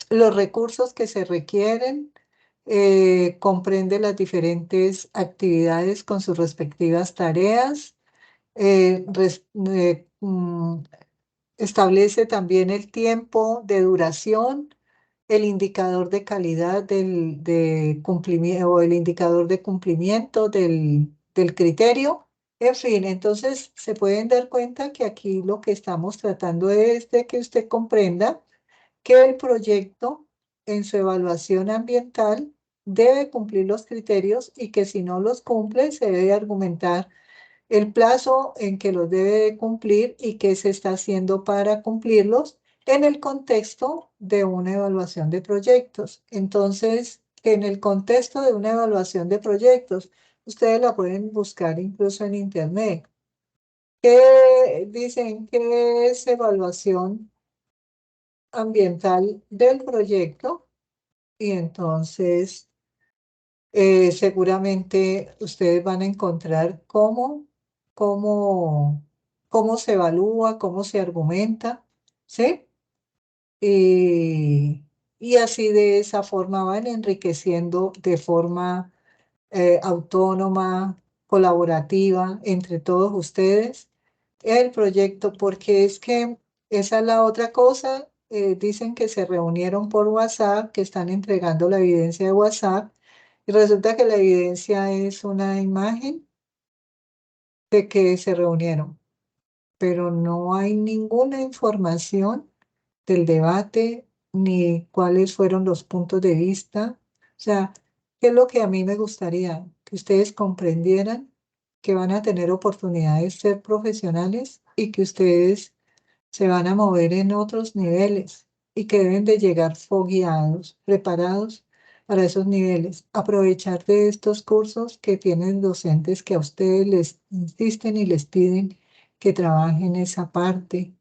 los recursos que se requieren, comprende las diferentes actividades con sus respectivas tareas, establece también el tiempo de duración, el indicador de calidad de cumplimiento o el indicador de cumplimiento del criterio En fin, entonces se pueden dar cuenta que aquí lo que estamos tratando es de que usted comprenda que el proyecto en su evaluación ambiental debe cumplir los criterios y que si no los cumple se debe argumentar el plazo en que los debe de cumplir y qué se está haciendo para cumplirlos en el contexto de una evaluación de proyectos. Entonces, en el contexto de una evaluación de proyectos, ustedes la pueden buscar incluso en internet. ¿Qué dicen que es evaluación ambiental del proyecto? Y entonces seguramente ustedes van a encontrar cómo, cómo se evalúa, cómo se argumenta, ¿sí? Y así de esa forma van enriqueciendo de forma autónoma, colaborativa entre todos ustedes el proyecto, porque es que esa es la otra cosa. Dicen que se reunieron por WhatsApp, que están entregando la evidencia de WhatsApp, y resulta que la evidencia es una imagen de que se reunieron, pero no hay ninguna información del debate ni cuáles fueron los puntos de vista. O sea, ¿qué es lo que a mí me gustaría? Que ustedes comprendieran que van a tener oportunidad de ser profesionales y que ustedes se van a mover en otros niveles y que deben de llegar fogueados, preparados para esos niveles. Aprovechar de estos cursos que tienen docentes que a ustedes les insisten y les piden que trabajen esa parte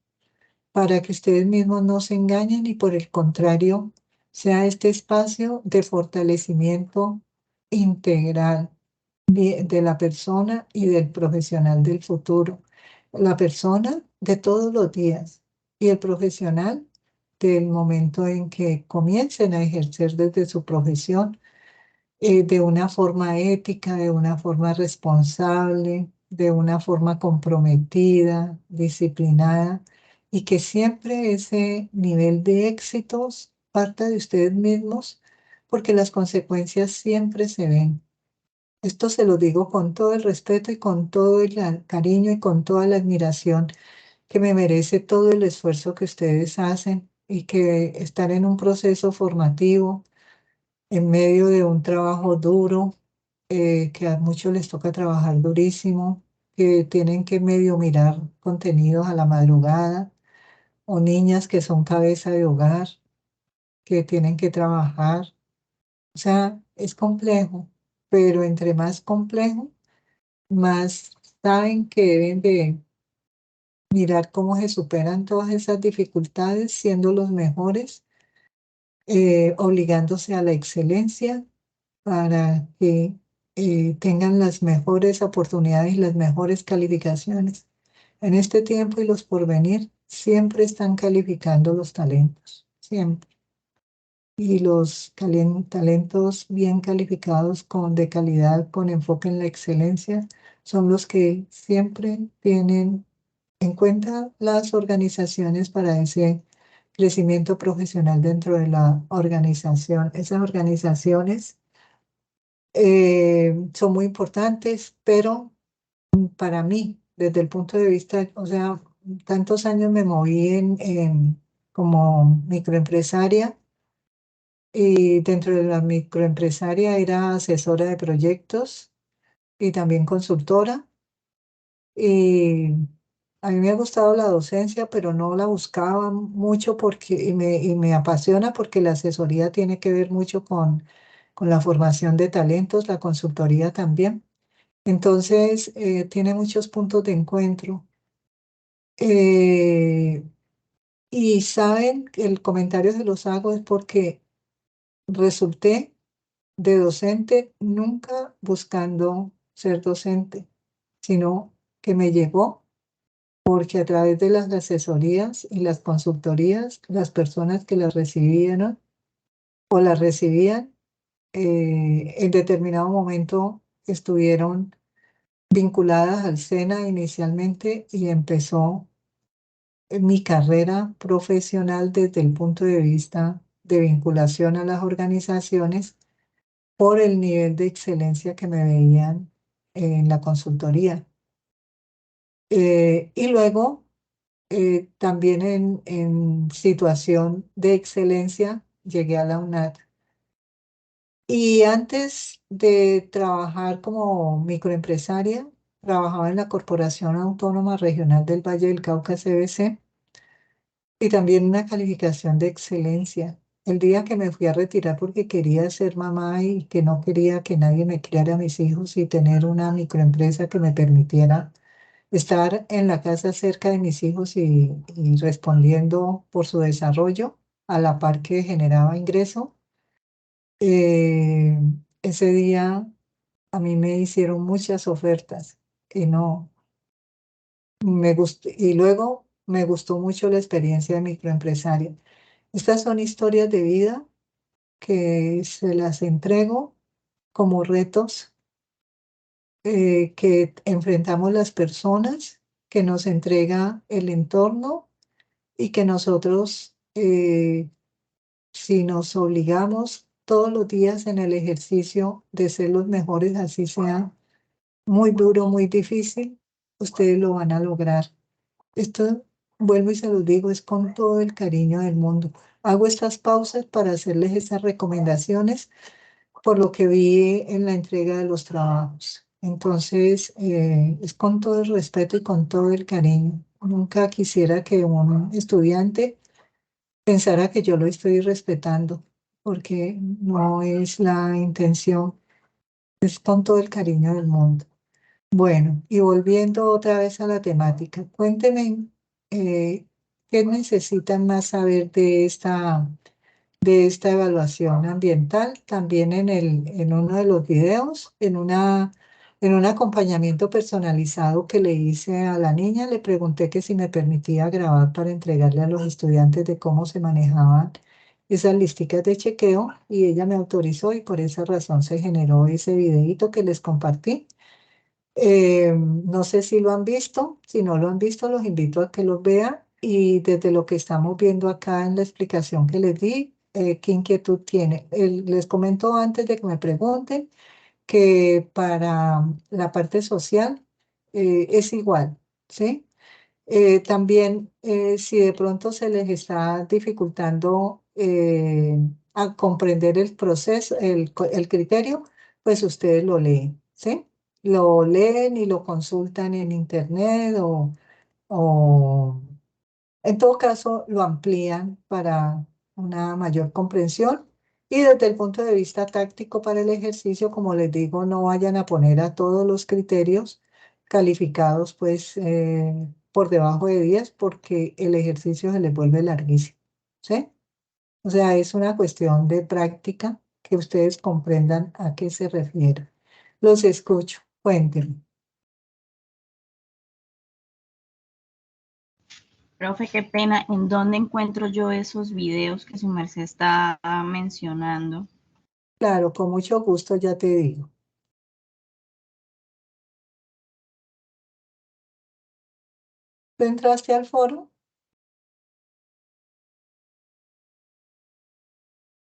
para que ustedes mismos no se engañen y por el contrario sea este espacio de fortalecimiento integral de la persona y del profesional del futuro. La persona de todos los días y el profesional del momento en que comiencen a ejercer desde su profesión de una forma ética, de una forma responsable, de una forma comprometida, disciplinada, y que siempre ese nivel de éxitos parta de ustedes mismos, porque las consecuencias siempre se ven. Esto se lo digo con todo el respeto y con todo el cariño y con toda la admiración que me merece todo el esfuerzo que ustedes hacen y que estar en un proceso formativo en medio de un trabajo duro, que a muchos les toca trabajar durísimo, que tienen que medio mirar contenidos a la madrugada, o niñas que son cabeza de hogar, que tienen que trabajar. O sea, es complejo, pero entre más complejo, más saben que deben de mirar cómo se superan todas esas dificultades, siendo los mejores, obligándose a la excelencia para que tengan las mejores oportunidades y las mejores calificaciones. En este tiempo y los porvenir siempre están calificando los talentos, siempre. Y los talentos bien calificados de calidad, con enfoque en la excelencia, son los que siempre tienen en cuenta las organizaciones para ese crecimiento profesional dentro de la organización. Esas organizaciones son muy importantes, pero para mí, desde el punto de vista, o sea, tantos años me moví como microempresaria y dentro de la microempresaria era asesora de proyectos y también consultora. Y a mí me ha gustado la docencia, pero no la buscaba mucho y me apasiona porque la asesoría tiene que ver mucho con la formación de talentos, la consultoría también. Entonces, tiene muchos puntos de encuentro. Eh, y saben, que el comentario se los hago es porque resulté de docente nunca buscando ser docente, sino que me llegó porque a través de las asesorías y las consultorías, las personas que las recibieron o las recibían, en determinado momento estuvieron vinculadas al SENA inicialmente y empezó mi carrera profesional desde el punto de vista de vinculación a las organizaciones por el nivel de excelencia que me veían en la consultoría. Y luego, también en situación de excelencia, llegué a la UNAD. Y antes de trabajar como microempresaria, trabajaba en la Corporación Autónoma Regional del Valle del Cauca, CBC, y también una calificación de excelencia. El día que me fui a retirar porque quería ser mamá y que no quería que nadie me criara a mis hijos y tener una microempresa que me permitiera estar en la casa cerca de mis hijos y respondiendo por su desarrollo a la par que generaba ingreso. eh, Ese día a mí me hicieron muchas ofertas y no me gustó, y luego me gustó mucho la experiencia de microempresaria. Estas son historias de vida que se las entrego como retos que enfrentamos las personas, que nos entrega el entorno y que nosotros, si nos obligamos todos los días en el ejercicio de ser los mejores, así sea muy duro, muy difícil, ustedes lo van a lograr. Esto, vuelvo y se los digo, es con todo el cariño del mundo. Hago estas pausas para hacerles esas recomendaciones por lo que vi en la entrega de los trabajos. Entonces, es con todo el respeto y con todo el cariño. Nunca quisiera que un estudiante pensara que yo lo estoy respetando, porque no es la intención, es con todo el cariño del mundo. Bueno, y volviendo otra vez a la temática, cuéntenme qué necesitan más saber de esta evaluación ambiental. También en uno de los videos, en un acompañamiento personalizado que le hice a la niña, le pregunté que si me permitía grabar para entregarle a los estudiantes de cómo se manejaban esas listicas de chequeo y ella me autorizó y por esa razón se generó ese videíto que les compartí. No sé si lo han visto, si no lo han visto, los invito a que los vean y desde lo que estamos viendo acá en la explicación que les di, ¿qué inquietud tiene? Les comento antes de que me pregunten que para la parte social es igual, ¿sí? También si de pronto se les está dificultando a comprender el proceso, el criterio, pues ustedes lo leen, ¿sí? Lo leen y lo consultan en internet o en todo caso lo amplían para una mayor comprensión. Y desde el punto de vista táctico para el ejercicio, como les digo, no vayan a poner a todos los criterios calificados pues por debajo de 10 porque el ejercicio se les vuelve larguísimo, ¿sí? O sea, es una cuestión de práctica que ustedes comprendan a qué se refiere. Los escucho, cuéntenme. Profe, qué pena, ¿en dónde encuentro yo esos videos que su merced está mencionando? Claro, con mucho gusto ya te digo. ¿Tú entraste al foro,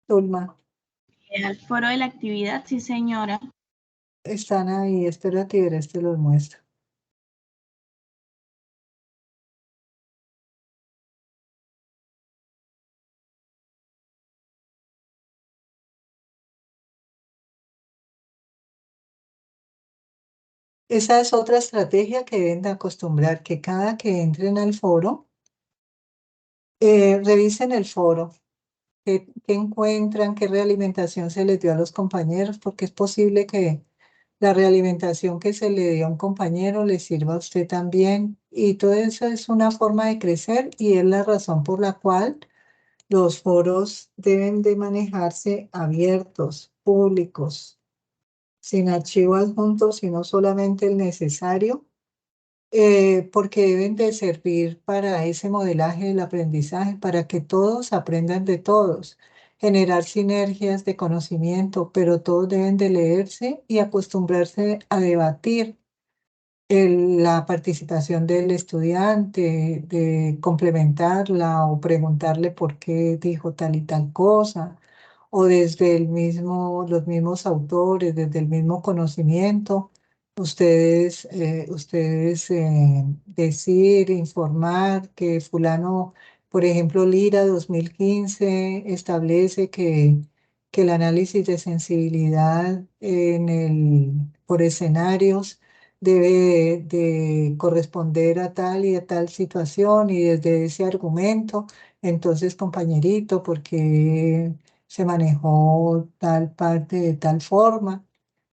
Tulma? Al foro de la actividad, sí, señora. Están ahí, espérate, y verás, te los muestro. Esa es otra estrategia que deben de acostumbrar, que cada que entren al foro, revisen el foro, qué encuentran, qué realimentación se les dio a los compañeros, porque es posible que la realimentación que se le dio a un compañero le sirva a usted también. Y todo eso es una forma de crecer y es la razón por la cual los foros deben de manejarse abiertos, públicos, sin archivo adjunto, sino solamente el necesario, porque deben de servir para ese modelaje del aprendizaje, para que todos aprendan de todos, generar sinergias de conocimiento, pero todos deben de leerse y acostumbrarse a debatir la participación del estudiante, de complementarla o preguntarle por qué dijo tal y tal cosa, o desde los mismos autores, desde el mismo conocimiento. ustedes decir, informar que fulano, por ejemplo, Lira 2015 establece que el análisis de sensibilidad por escenarios debe de corresponder a tal y a tal situación y desde ese argumento, entonces, compañerito, porque se manejó tal parte de tal forma.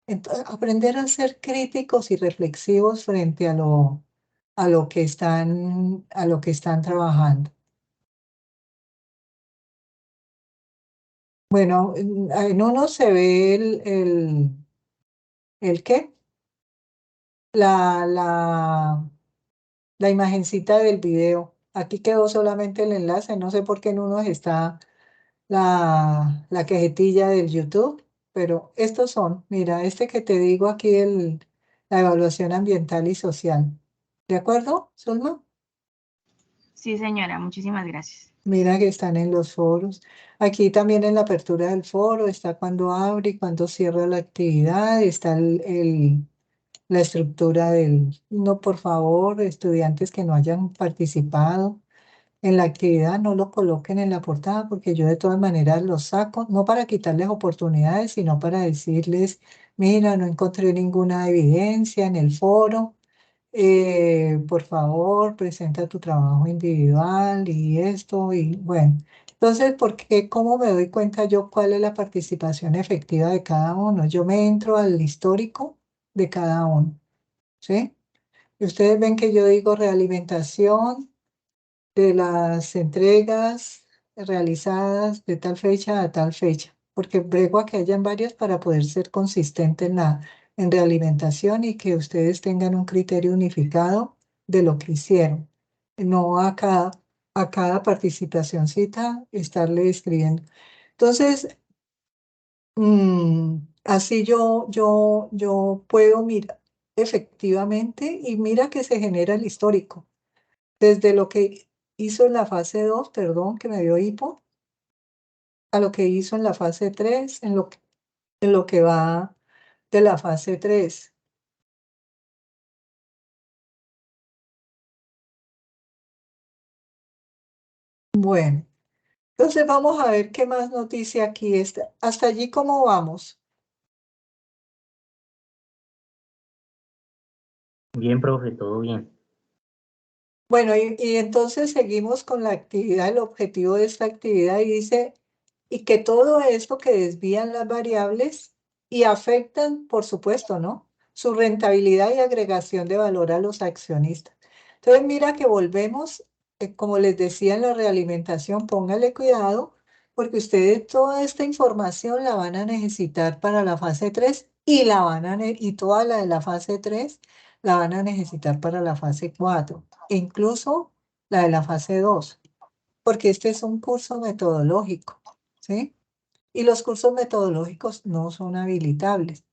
Entonces, aprender a ser críticos y reflexivos frente a lo que están trabajando. Bueno, en uno se ve ¿el qué? La imagencita del video. Aquí quedó solamente el enlace. No sé por qué en unos está la cajetilla del YouTube, pero estos son, mira, este que te digo aquí, la evaluación ambiental y social. ¿De acuerdo, Zulma? Sí, señora, muchísimas gracias. Mira que están en los foros. Aquí también en la apertura del foro está cuando abre y cuando cierra la actividad, está la estructura del... No, por favor, estudiantes que no hayan participado en la actividad, no lo coloquen en la portada porque yo de todas maneras los saco, no para quitarles oportunidades, sino para decirles, mira, no encontré ninguna evidencia en el foro, por favor, presenta tu trabajo individual y esto, y bueno. Entonces, ¿cómo me doy cuenta yo cuál es la participación efectiva de cada uno? Yo me entro al histórico de cada uno, ¿sí? Y ustedes ven que yo digo realimentación de las entregas realizadas de tal fecha a tal fecha, porque brego a que hayan varias para poder ser consistente en realimentación y que ustedes tengan un criterio unificado de lo que hicieron, no a cada participacióncita estarle escribiendo. Entonces, así yo puedo mirar efectivamente y mira que se genera el histórico desde lo que hizo en la fase 2, perdón, que me dio hipo, a lo que hizo en la fase 3, en lo que va de la fase 3. Bueno, entonces vamos a ver qué más noticia aquí está. Hasta allí, ¿cómo vamos? Bien, profe, todo bien. Bueno, y entonces seguimos con la actividad, el objetivo de esta actividad y dice, y que todo esto que desvían las variables y afectan, por supuesto, ¿no? Su rentabilidad y agregación de valor a los accionistas. Entonces, mira que volvemos, como les decía en la realimentación, póngale cuidado, porque ustedes toda esta información la van a necesitar para la fase 3 y y toda la de la fase 3 la van a necesitar para la fase 4 e incluso la de la fase 2 porque este es un curso metodológico, ¿sí? Y los cursos metodológicos no son habilitables.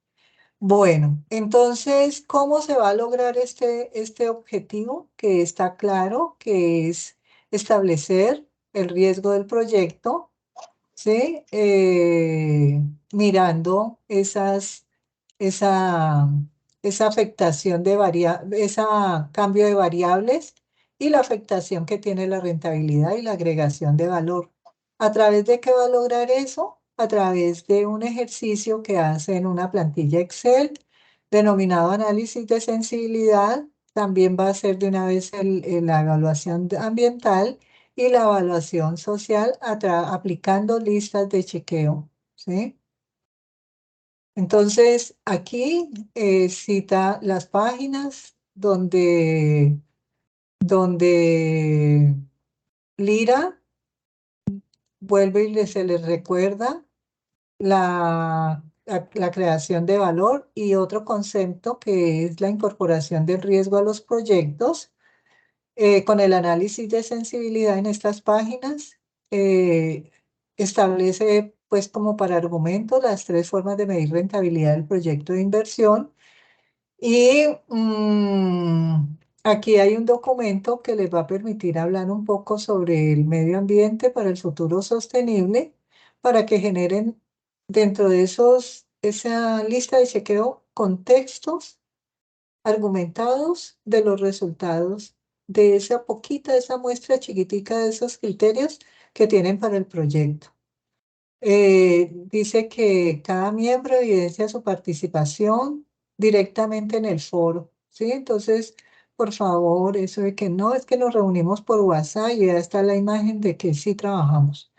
Bueno, entonces, ¿cómo se va a lograr este objetivo? Que está claro, que es establecer el riesgo del proyecto, ¿sí? Mirando esa, esa afectación ese cambio de variables y la afectación que tiene la rentabilidad y la agregación de valor. ¿A través de qué va a lograr eso? A través de un ejercicio que hace en una plantilla Excel denominado análisis de sensibilidad. También va a ser de una vez la evaluación ambiental y la evaluación social aplicando listas de chequeo, ¿sí? Entonces, aquí cita las páginas donde Lira vuelve y se les recuerda la creación de valor y otro concepto que es la incorporación del riesgo a los proyectos con el análisis de sensibilidad en estas páginas, eh, establece pues como para argumento las tres formas de medir rentabilidad del proyecto de inversión y aquí hay un documento que les va a permitir hablar un poco sobre el medio ambiente para el futuro sostenible para que generen dentro de esa lista de chequeo contextos argumentados de los resultados de esa poquita, esa muestra chiquitica de esos criterios que tienen para el proyecto. Dice que cada miembro evidencia su participación directamente en el foro, ¿sí? Entonces, por favor, eso de que no es que nos reunimos por WhatsApp y ya está la imagen de que sí trabajamos.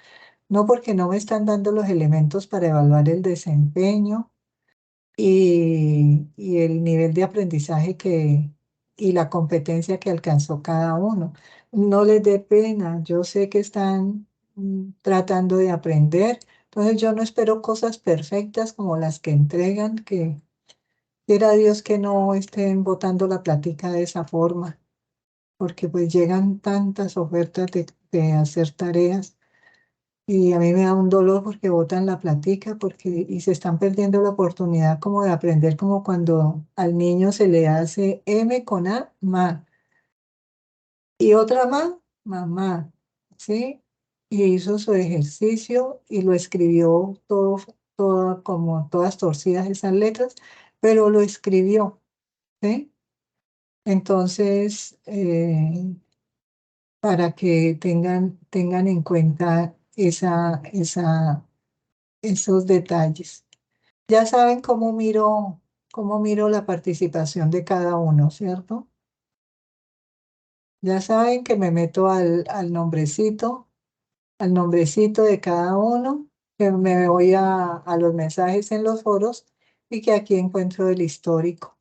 No, porque no me están dando los elementos para evaluar el desempeño y el nivel de aprendizaje y la competencia que alcanzó cada uno. No les dé pena, yo sé que están tratando de aprender, entonces yo no espero cosas perfectas como las que entregan, que quiera Dios que no estén botando la plática de esa forma, porque pues llegan tantas ofertas de hacer tareas. Y a mí me da un dolor porque botan la platica y se están perdiendo la oportunidad como de aprender como cuando al niño se le hace M con A, ma, y otra ma, mamá, ¿sí? Y hizo su ejercicio y lo escribió todo como todas torcidas esas letras, pero lo escribió, ¿sí? Entonces, para que tengan en cuenta esos detalles. Ya saben cómo miro la participación de cada uno, ¿cierto? Ya saben que me meto al nombrecito de cada uno, que me voy a los mensajes en los foros y que aquí encuentro el histórico.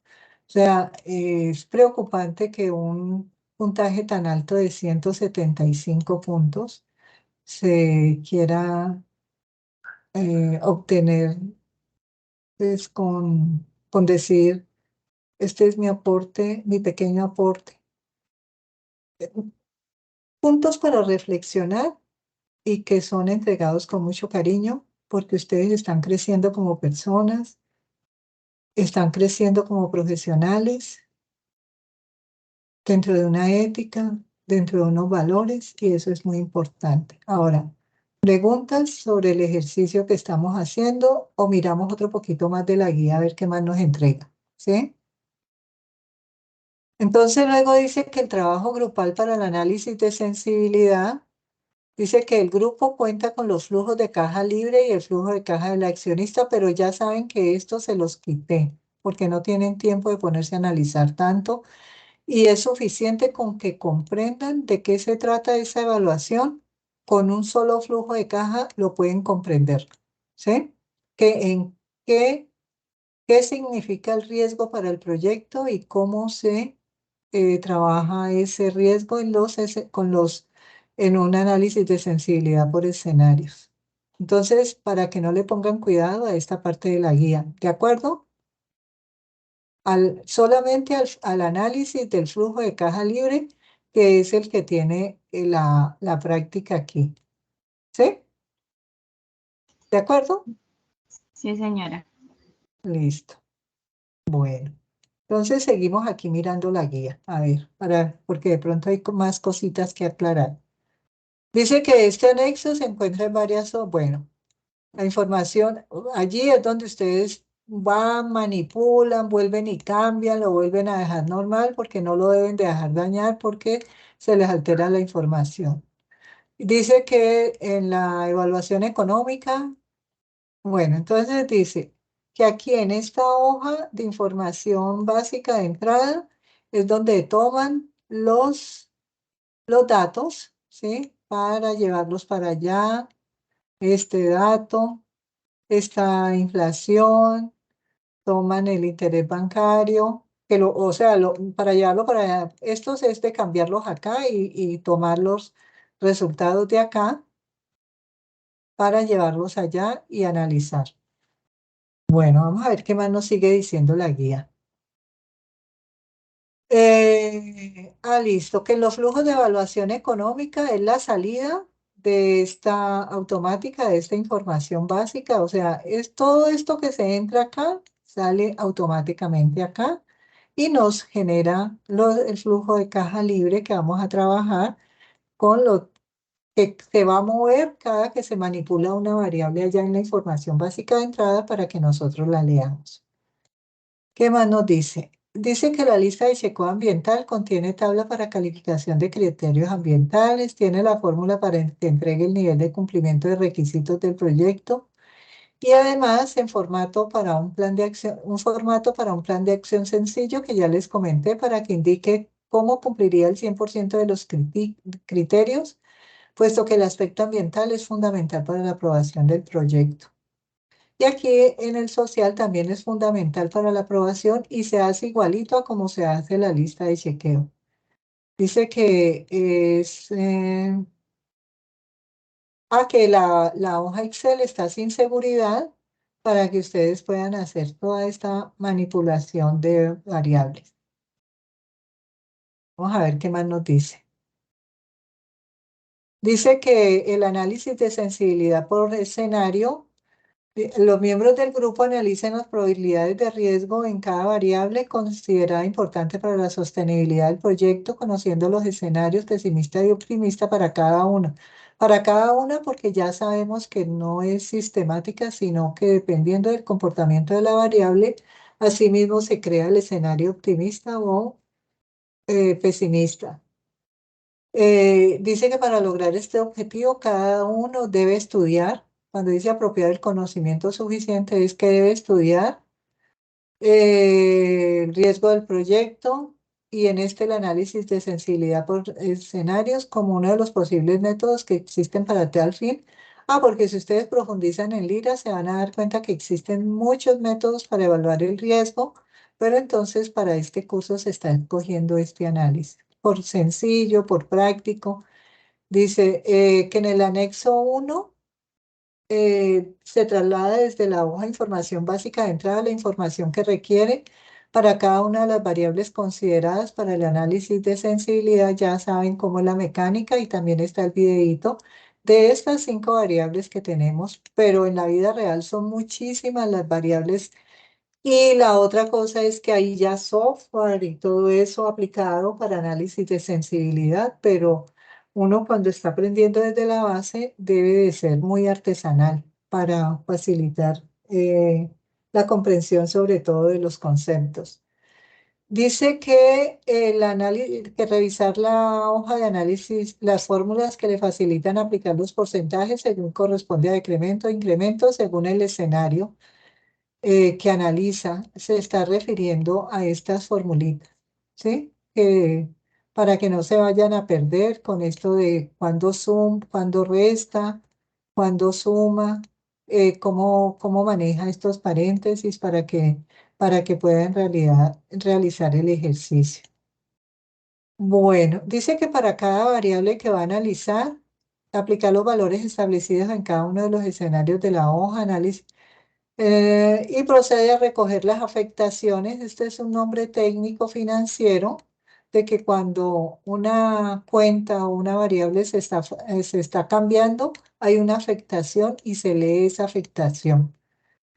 O sea, es preocupante que un puntaje tan alto de 175 puntos se quiera obtener pues, con decir, este es mi aporte, mi pequeño aporte. Puntos para reflexionar y que son entregados con mucho cariño porque ustedes están creciendo como personas, están creciendo como profesionales, dentro de una ética, dentro de unos valores y eso es muy importante. Ahora, preguntas sobre el ejercicio que estamos haciendo o miramos otro poquito más de la guía a ver qué más nos entrega, ¿sí? Entonces luego dice que el trabajo grupal para el análisis de sensibilidad, dice que el grupo cuenta con los flujos de caja libre y el flujo de caja del accionista, pero ya saben que esto se los quité porque no tienen tiempo de ponerse a analizar tanto y es suficiente con que comprendan de qué se trata esa evaluación. Con un solo flujo de caja lo pueden comprender, ¿sí? ¿Qué, qué significa el riesgo para el proyecto y cómo se trabaja ese riesgo en un análisis de sensibilidad por escenarios? Entonces, para que no le pongan cuidado a esta parte de la guía, ¿de acuerdo? Solamente al análisis del flujo de caja libre, que es el que tiene la práctica aquí. ¿Sí? ¿De acuerdo? Sí, señora. Listo. Bueno. Entonces seguimos aquí mirando la guía. A ver, porque de pronto hay más cositas que aclarar. Dice que este anexo se encuentra en varias, bueno, la información, allí es donde ustedes van, manipulan, vuelven y cambian, lo vuelven a dejar normal porque no lo deben de dejar dañar porque se les altera la información. Dice que en la evaluación económica, bueno, entonces dice que aquí en esta hoja de información básica de entrada es donde toman los datos, ¿sí? Para llevarlos para allá, este dato, esta inflación, toman el interés bancario, o sea, para llevarlo para allá, estos es de cambiarlos acá y tomar los resultados de acá para llevarlos allá y analizar. Bueno, vamos a ver qué más nos sigue diciendo la guía. Listo, que los flujos de evaluación económica es la salida de esta automática, de esta información básica, o sea, es todo esto que se entra acá, sale automáticamente acá y nos genera el flujo de caja libre que vamos a trabajar con lo que se va a mover cada que se manipula una variable allá en la información básica de entrada para que nosotros la leamos. ¿Qué más nos dice? dice que la lista de chequeo ambiental contiene tabla para calificación de criterios ambientales, tiene la fórmula para que entregue el nivel de cumplimiento de requisitos del proyecto y además en formato para un plan de acción, un formato para un plan de acción sencillo que ya les comenté para que indique cómo cumpliría el 100% de los criterios, puesto que el aspecto ambiental es fundamental para la aprobación del proyecto. Y aquí en el social también es fundamental para la aprobación y se hace igualito a como se hace la lista de chequeo. Dice que es que la hoja Excel está sin seguridad para que ustedes puedan hacer toda esta manipulación de variables. Vamos a ver qué más nos dice. Dice que el análisis de sensibilidad por escenario. Los miembros del grupo analizan las probabilidades de riesgo en cada variable considerada importante para la sostenibilidad del proyecto, conociendo los escenarios pesimista y optimista para cada uno. Para cada una, porque ya sabemos que no es sistemática, sino que dependiendo del comportamiento de la variable, asimismo se crea el escenario optimista o pesimista. Dice que para lograr este objetivo, cada uno debe estudiar. Cuando dice apropiar el conocimiento suficiente, es que debe estudiar el riesgo del proyecto y en este el análisis de sensibilidad por escenarios como uno de los posibles métodos que existen para tal fin. Porque si ustedes profundizan en Lira, se van a dar cuenta que existen muchos métodos para evaluar el riesgo, pero entonces para este curso se está escogiendo este análisis por sencillo, por práctico. Dice que en el anexo 1 se traslada desde la hoja de información básica de entrada la información que requiere para cada una de las variables consideradas para el análisis de sensibilidad. Ya saben cómo es la mecánica y también está el videíto de estas 5 variables que tenemos, pero en la vida real son muchísimas las variables y la otra cosa es que hay ya software y todo eso aplicado para análisis de sensibilidad, pero uno cuando está aprendiendo desde la base debe de ser muy artesanal para facilitar la comprensión sobre todo de los conceptos. Dice que que revisar la hoja de análisis, las fórmulas que le facilitan aplicar los porcentajes según corresponde a decremento o incremento según el escenario que analiza se está refiriendo a estas formulitas, ¿sí? Para que no se vayan a perder con esto de cuándo suma, cuándo resta, cuándo suma, cómo maneja estos paréntesis para que pueda en realidad realizar el ejercicio. Bueno, dice que para cada variable que va a analizar, aplicar los valores establecidos en cada uno de los escenarios de la hoja, análisis y procede a recoger las afectaciones. Este es un nombre técnico financiero de que cuando una cuenta o una variable se está cambiando, hay una afectación y se lee esa afectación.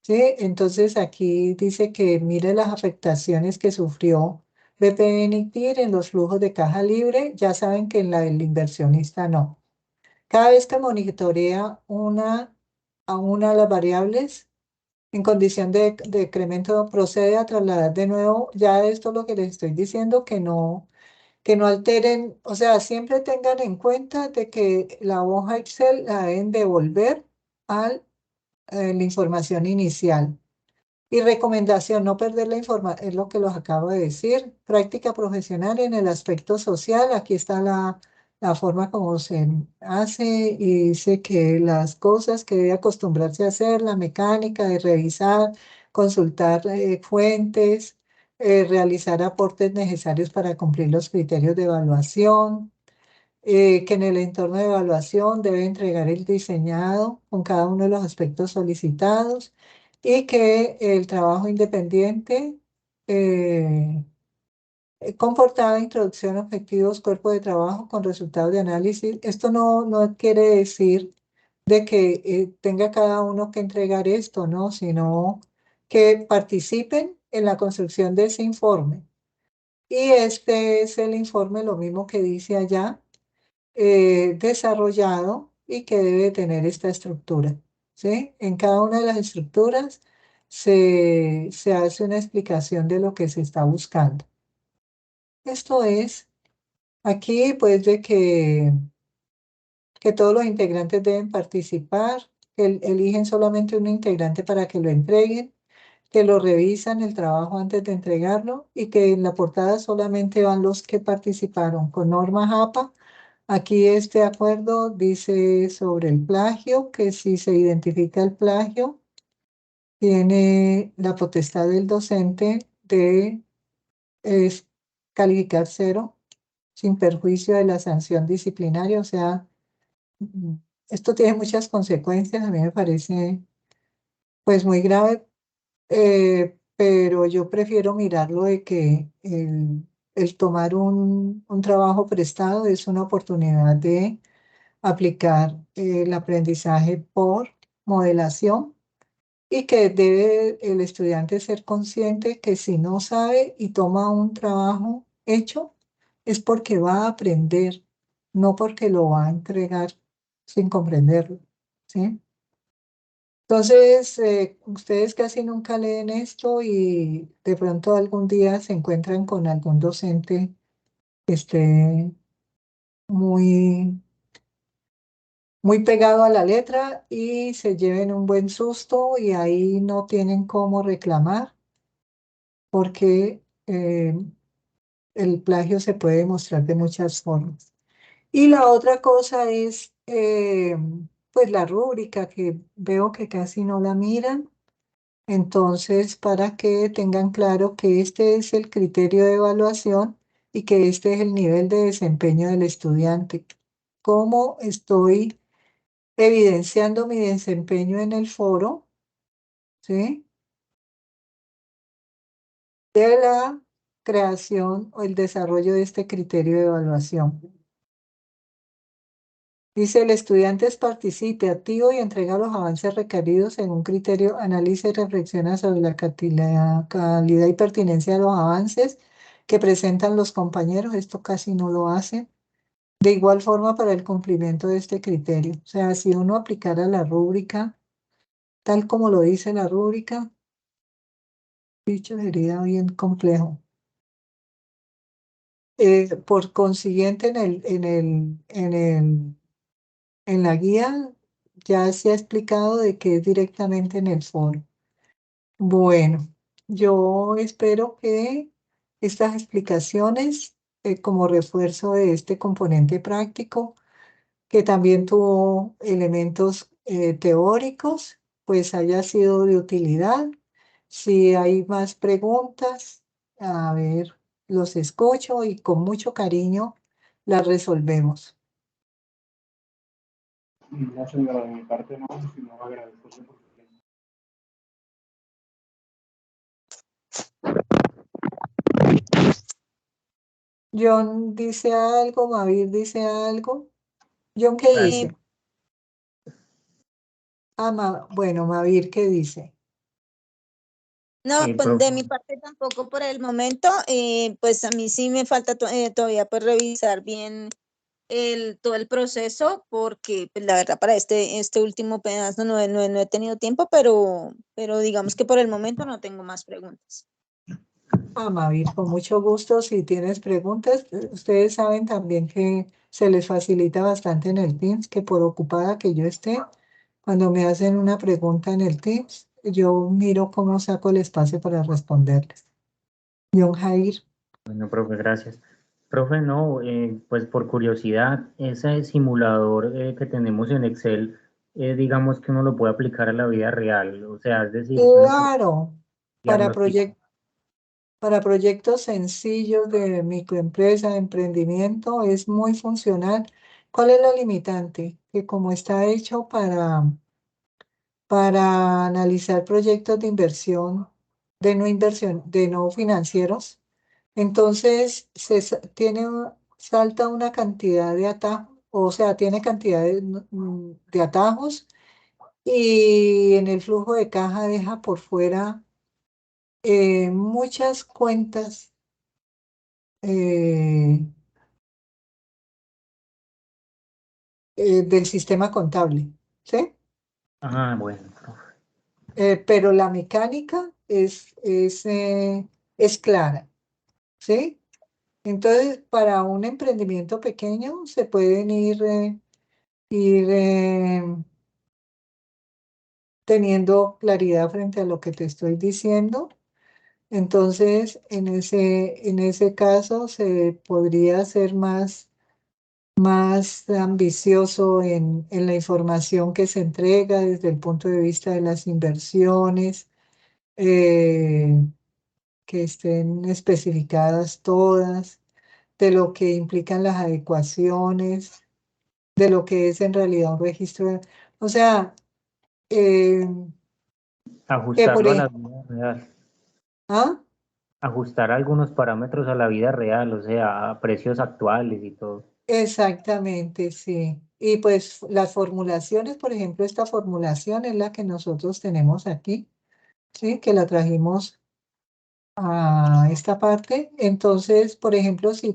¿Sí? Entonces aquí dice que mire las afectaciones que sufrió BPN y TIR en los flujos de caja libre. Ya saben que en la del inversionista no. Cada vez que monitorea a una de las variables, en condición de decremento procede a trasladar de nuevo, ya esto es lo que les estoy diciendo, que no alteren, o sea, siempre tengan en cuenta de que la hoja Excel la deben devolver a la información inicial. Y recomendación, no perder la información, es lo que los acabo de decir. Práctica profesional en el aspecto social. Aquí está la forma como se hace y dice que las cosas que debe acostumbrarse a hacer, la mecánica de revisar, consultar fuentes, realizar aportes necesarios para cumplir los criterios de evaluación, que en el entorno de evaluación debe entregar el diseñado con cada uno de los aspectos solicitados y que el trabajo independiente comportaba introducción, objetivos, cuerpo de trabajo con resultados de análisis. Esto no quiere decir de que tenga cada uno que entregar esto, ¿no? Sino que participen en la construcción de ese informe. Y este es el informe, lo mismo que dice allá, desarrollado y que debe tener esta estructura, ¿sí? En cada una de las estructuras se hace una explicación de lo que se está buscando. Esto es, aquí pues de que todos los integrantes deben participar, que eligen solamente un integrante para que lo entreguen, que lo revisan el trabajo antes de entregarlo y que en la portada solamente van los que participaron con norma JAPA. Aquí este acuerdo dice sobre el plagio, que si se identifica el plagio, tiene la potestad del docente de calificar 0 sin perjuicio de la sanción disciplinaria. O sea, mm, esto tiene muchas consecuencias. A mí me parece pues muy grave, pero yo prefiero mirarlo de que el tomar un trabajo prestado es una oportunidad de aplicar el aprendizaje por modelación y que debe el estudiante ser consciente que si no sabe y toma un trabajo hecho, es porque va a aprender, no porque lo va a entregar sin comprenderlo, ¿sí? Entonces, ustedes casi nunca leen esto y de pronto algún día se encuentran con algún docente que esté muy muy pegado a la letra y se lleven un buen susto y ahí no tienen cómo reclamar porque el plagio se puede demostrar de muchas formas. Y la otra cosa es pues la rúbrica, que veo que casi no la miran. Entonces, para que tengan claro que este es el criterio de evaluación y que este es el nivel de desempeño del estudiante. ¿Cómo estoy evidenciando mi desempeño en el foro, ¿sí? De la creación o el desarrollo de este criterio de evaluación? Dice, el estudiante es participe activo y entrega los avances requeridos en un criterio, analiza y reflexiona sobre la calidad y pertinencia de los avances que presentan los compañeros. Esto casi no lo hace. De igual forma para el cumplimiento de este criterio. O sea, si uno aplicara la rúbrica, tal como lo dice la rúbrica, dicho sería bien complejo. Por consiguiente, en la guía ya se ha explicado de que es directamente en el foro. Bueno, yo espero que estas explicaciones, como refuerzo de este componente práctico, que también tuvo elementos teóricos, pues haya sido de utilidad. Si hay más preguntas, a ver, los escucho y con mucho cariño las resolvemos. No, señora, de mi parte no, sino agradecerle por su tiempo. John dice algo, Mavir dice algo. John, ¿qué Gracias. dice? Bueno, Mavir, ¿qué dice? No, pues de mi Profe, parte tampoco por el momento, pues a mí sí me falta todavía pues revisar bien todo el proceso, porque pues, la verdad para este último pedazo no he tenido tiempo, pero digamos que por el momento no tengo más preguntas. Mavir, con mucho gusto. Si tienes preguntas, ustedes saben también que se les facilita bastante en el Teams, que por ocupada que yo esté, cuando me hacen una pregunta en el Teams, yo miro cómo saco el espacio para responderles. John Jair. bueno, profe, gracias. Profe, no, pues por curiosidad, ese simulador que tenemos en Excel, digamos que uno lo puede aplicar a la vida real, o sea, es decir, que uno puede Claro, para diagnosticar. para proyectos sencillos de microempresa, de emprendimiento, es muy funcional. ¿Cuál es la limitante? Que como está hecho para analizar proyectos de inversión, de no financieros, entonces salta una cantidad de atajos, o sea, tiene cantidad de atajos y en el flujo de caja deja por fuera muchas cuentas eh, del sistema contable, ¿sí? Ah, bueno, profe. pero la mecánica es clara, ¿sí? Entonces, para un emprendimiento pequeño se pueden ir teniendo claridad frente a lo que te estoy diciendo. Entonces, en ese caso se podría ser más ambicioso en la información que se entrega desde el punto de vista de las inversiones, eh, que estén especificadas todas, de lo que implican las adecuaciones, de lo que es en realidad un registro. O sea, eh, que por Ajustarlo a la ejemplo, vida real. ¿ah? Ajustar algunos parámetros a la vida real, o sea, a precios actuales y todo. Exactamente, sí. Y pues las formulaciones, por ejemplo, esta formulación es la que nosotros tenemos aquí, ¿sí? Que la trajimos a esta parte. Entonces, por ejemplo, si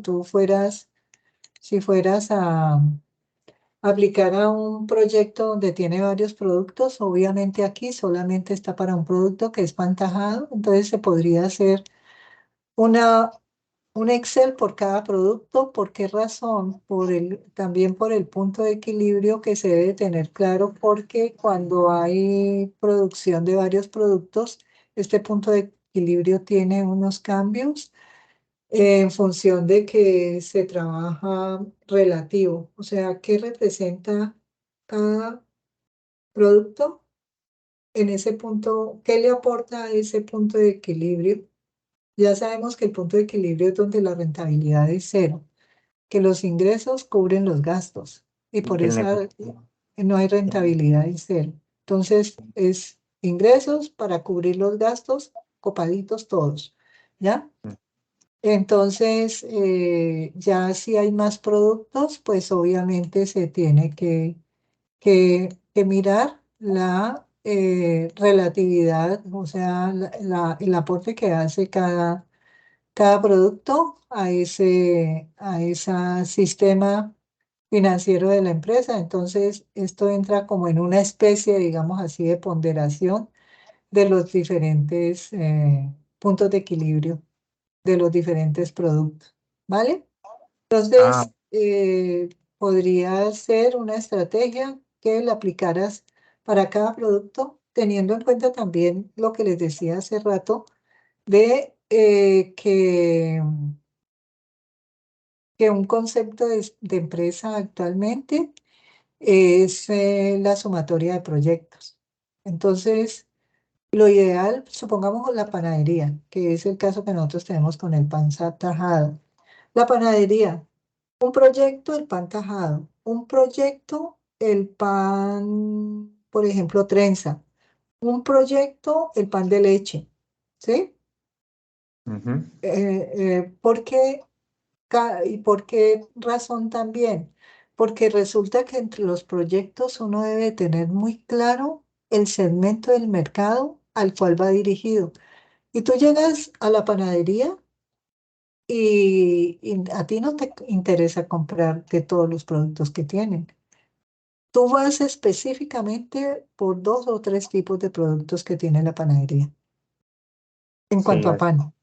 fueras a aplicar a un proyecto donde tiene varios productos, obviamente aquí solamente está para un producto que es pantajado, entonces se podría hacer una, un Excel por cada producto. ¿Por qué razón? También por el punto de equilibrio que se debe tener claro, porque cuando hay producción de varios productos, este punto de equilibrio tiene unos cambios en función de que se trabaja relativo. O sea, ¿qué representa cada producto en ese punto? ¿Qué le aporta a ese punto de equilibrio? Ya sabemos que el punto de equilibrio es donde la rentabilidad es cero, que los ingresos cubren los gastos y Y por que el eso negocio, no hay rentabilidad en cero. Entonces es ingresos para cubrir los gastos, copaditos todos, ¿ya? Entonces, ya si hay más productos, pues obviamente se tiene que mirar la relatividad, o sea, el aporte que hace cada producto a ese sistema financiero de la empresa. Entonces, esto entra como en una especie, digamos así, de ponderación de los diferentes puntos de equilibrio de los diferentes productos, ¿vale? ah, Entonces, podría ser una estrategia que la aplicaras para cada producto, teniendo en cuenta también lo que les decía hace rato de que un concepto de empresa actualmente es la sumatoria de proyectos. Entonces, lo ideal, supongamos la panadería, que es el caso que nosotros tenemos con el pan tajado. La panadería, un proyecto, el pan tajado. Un proyecto, el pan, por ejemplo, trenza. Un proyecto, el pan de leche. ¿Sí? ujú. ¿Por qué y por qué razón también? Porque resulta que entre los proyectos uno debe tener muy claro el segmento del mercado al cual va dirigido. Y tú llegas a la panadería y a ti no te interesa comprar de todos los productos que tienen. Tú vas específicamente por dos o tres tipos de productos que tiene la panadería en Sí, cuanto a así. pan,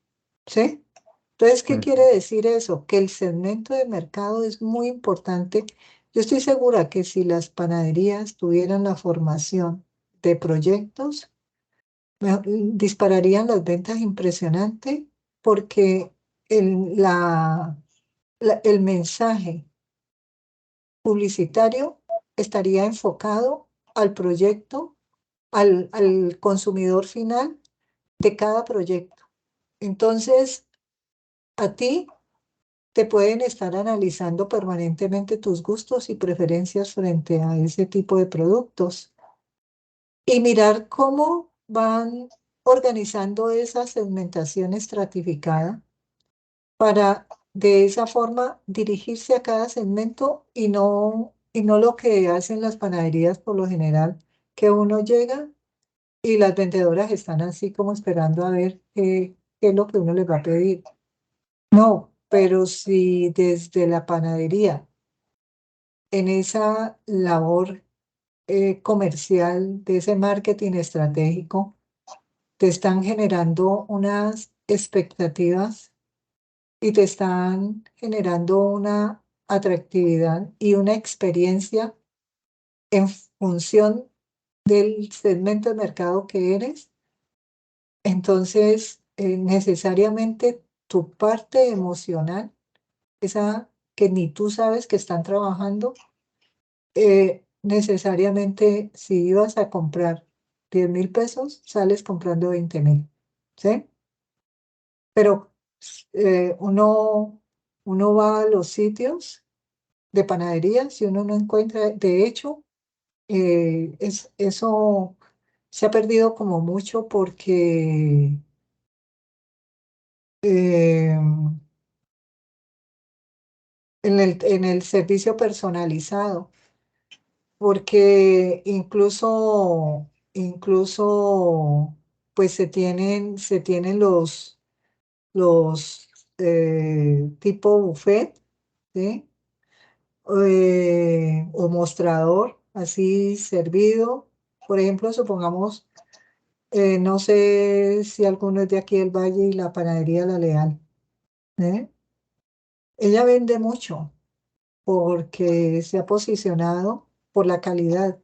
¿sí? Entonces, ¿qué quiere Ujú. decir eso? Que el segmento de mercado es muy importante. Yo estoy segura que si las panaderías tuvieran la formación de proyectos, dispararían las ventas impresionante porque el mensaje publicitario estaría enfocado al proyecto, al consumidor final de cada proyecto. Entonces, a ti te pueden estar analizando permanentemente tus gustos y preferencias frente a ese tipo de productos y mirar cómo van organizando esa segmentación estratificada para de esa forma dirigirse a cada segmento y no lo que hacen las panaderías por lo general, que uno llega y las vendedoras están así como esperando a ver qué es lo que uno les va a pedir. No, pero si desde la panadería, en esa labor comercial, de ese marketing estratégico, te están generando unas expectativas y te están generando una atractividad y una experiencia en función del segmento de mercado que eres. Entonces, necesariamente tu parte emocional, esa que ni tú sabes que están trabajando, necesariamente si ibas a comprar 10.000 pesos, sales comprando 20.000, ¿sí? Pero uno va a los sitios de panadería si uno no encuentra, de hecho, eso se ha perdido como mucho porque en el servicio personalizado, porque incluso pues se tienen los tipo buffet, ¿sí? O mostrador, así servido. Por ejemplo, supongamos, no sé si alguno es de aquí del Valle y la panadería La Leal, ¿eh? Ella vende mucho porque se ha posicionado por la calidad,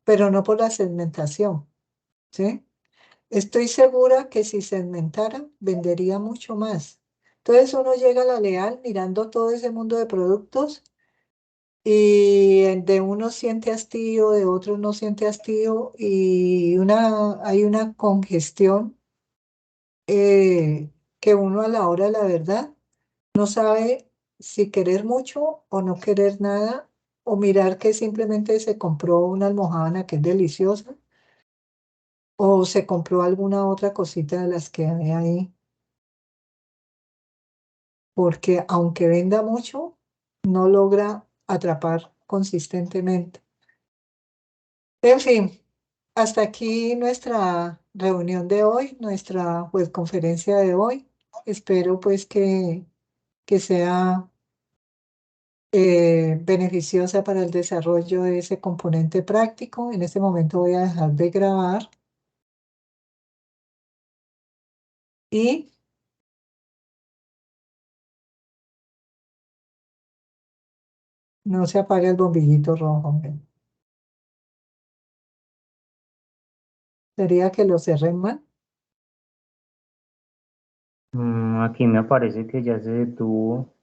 pero no por la segmentación, ¿sí? Estoy segura que si segmentara, vendería mucho más. Entonces uno llega a La Leal mirando todo ese mundo de productos y de unos siente hastío, de otros no siente hastío y hay una congestión que uno a la hora de la verdad no sabe si querer mucho o no querer nada, o mirar que simplemente se compró una almohadana que es deliciosa, o se compró alguna otra cosita de las que hay ahí, porque aunque venda mucho, no logra atrapar consistentemente. En fin, hasta aquí nuestra reunión de hoy, nuestra webconferencia de hoy. Espero pues que sea beneficiosa para el desarrollo de ese componente práctico. En este momento voy a dejar de grabar y no se apaga el bombillito rojo, hombre. ¿Sería que lo cerré mal? Aquí me aparece que ya se detuvo.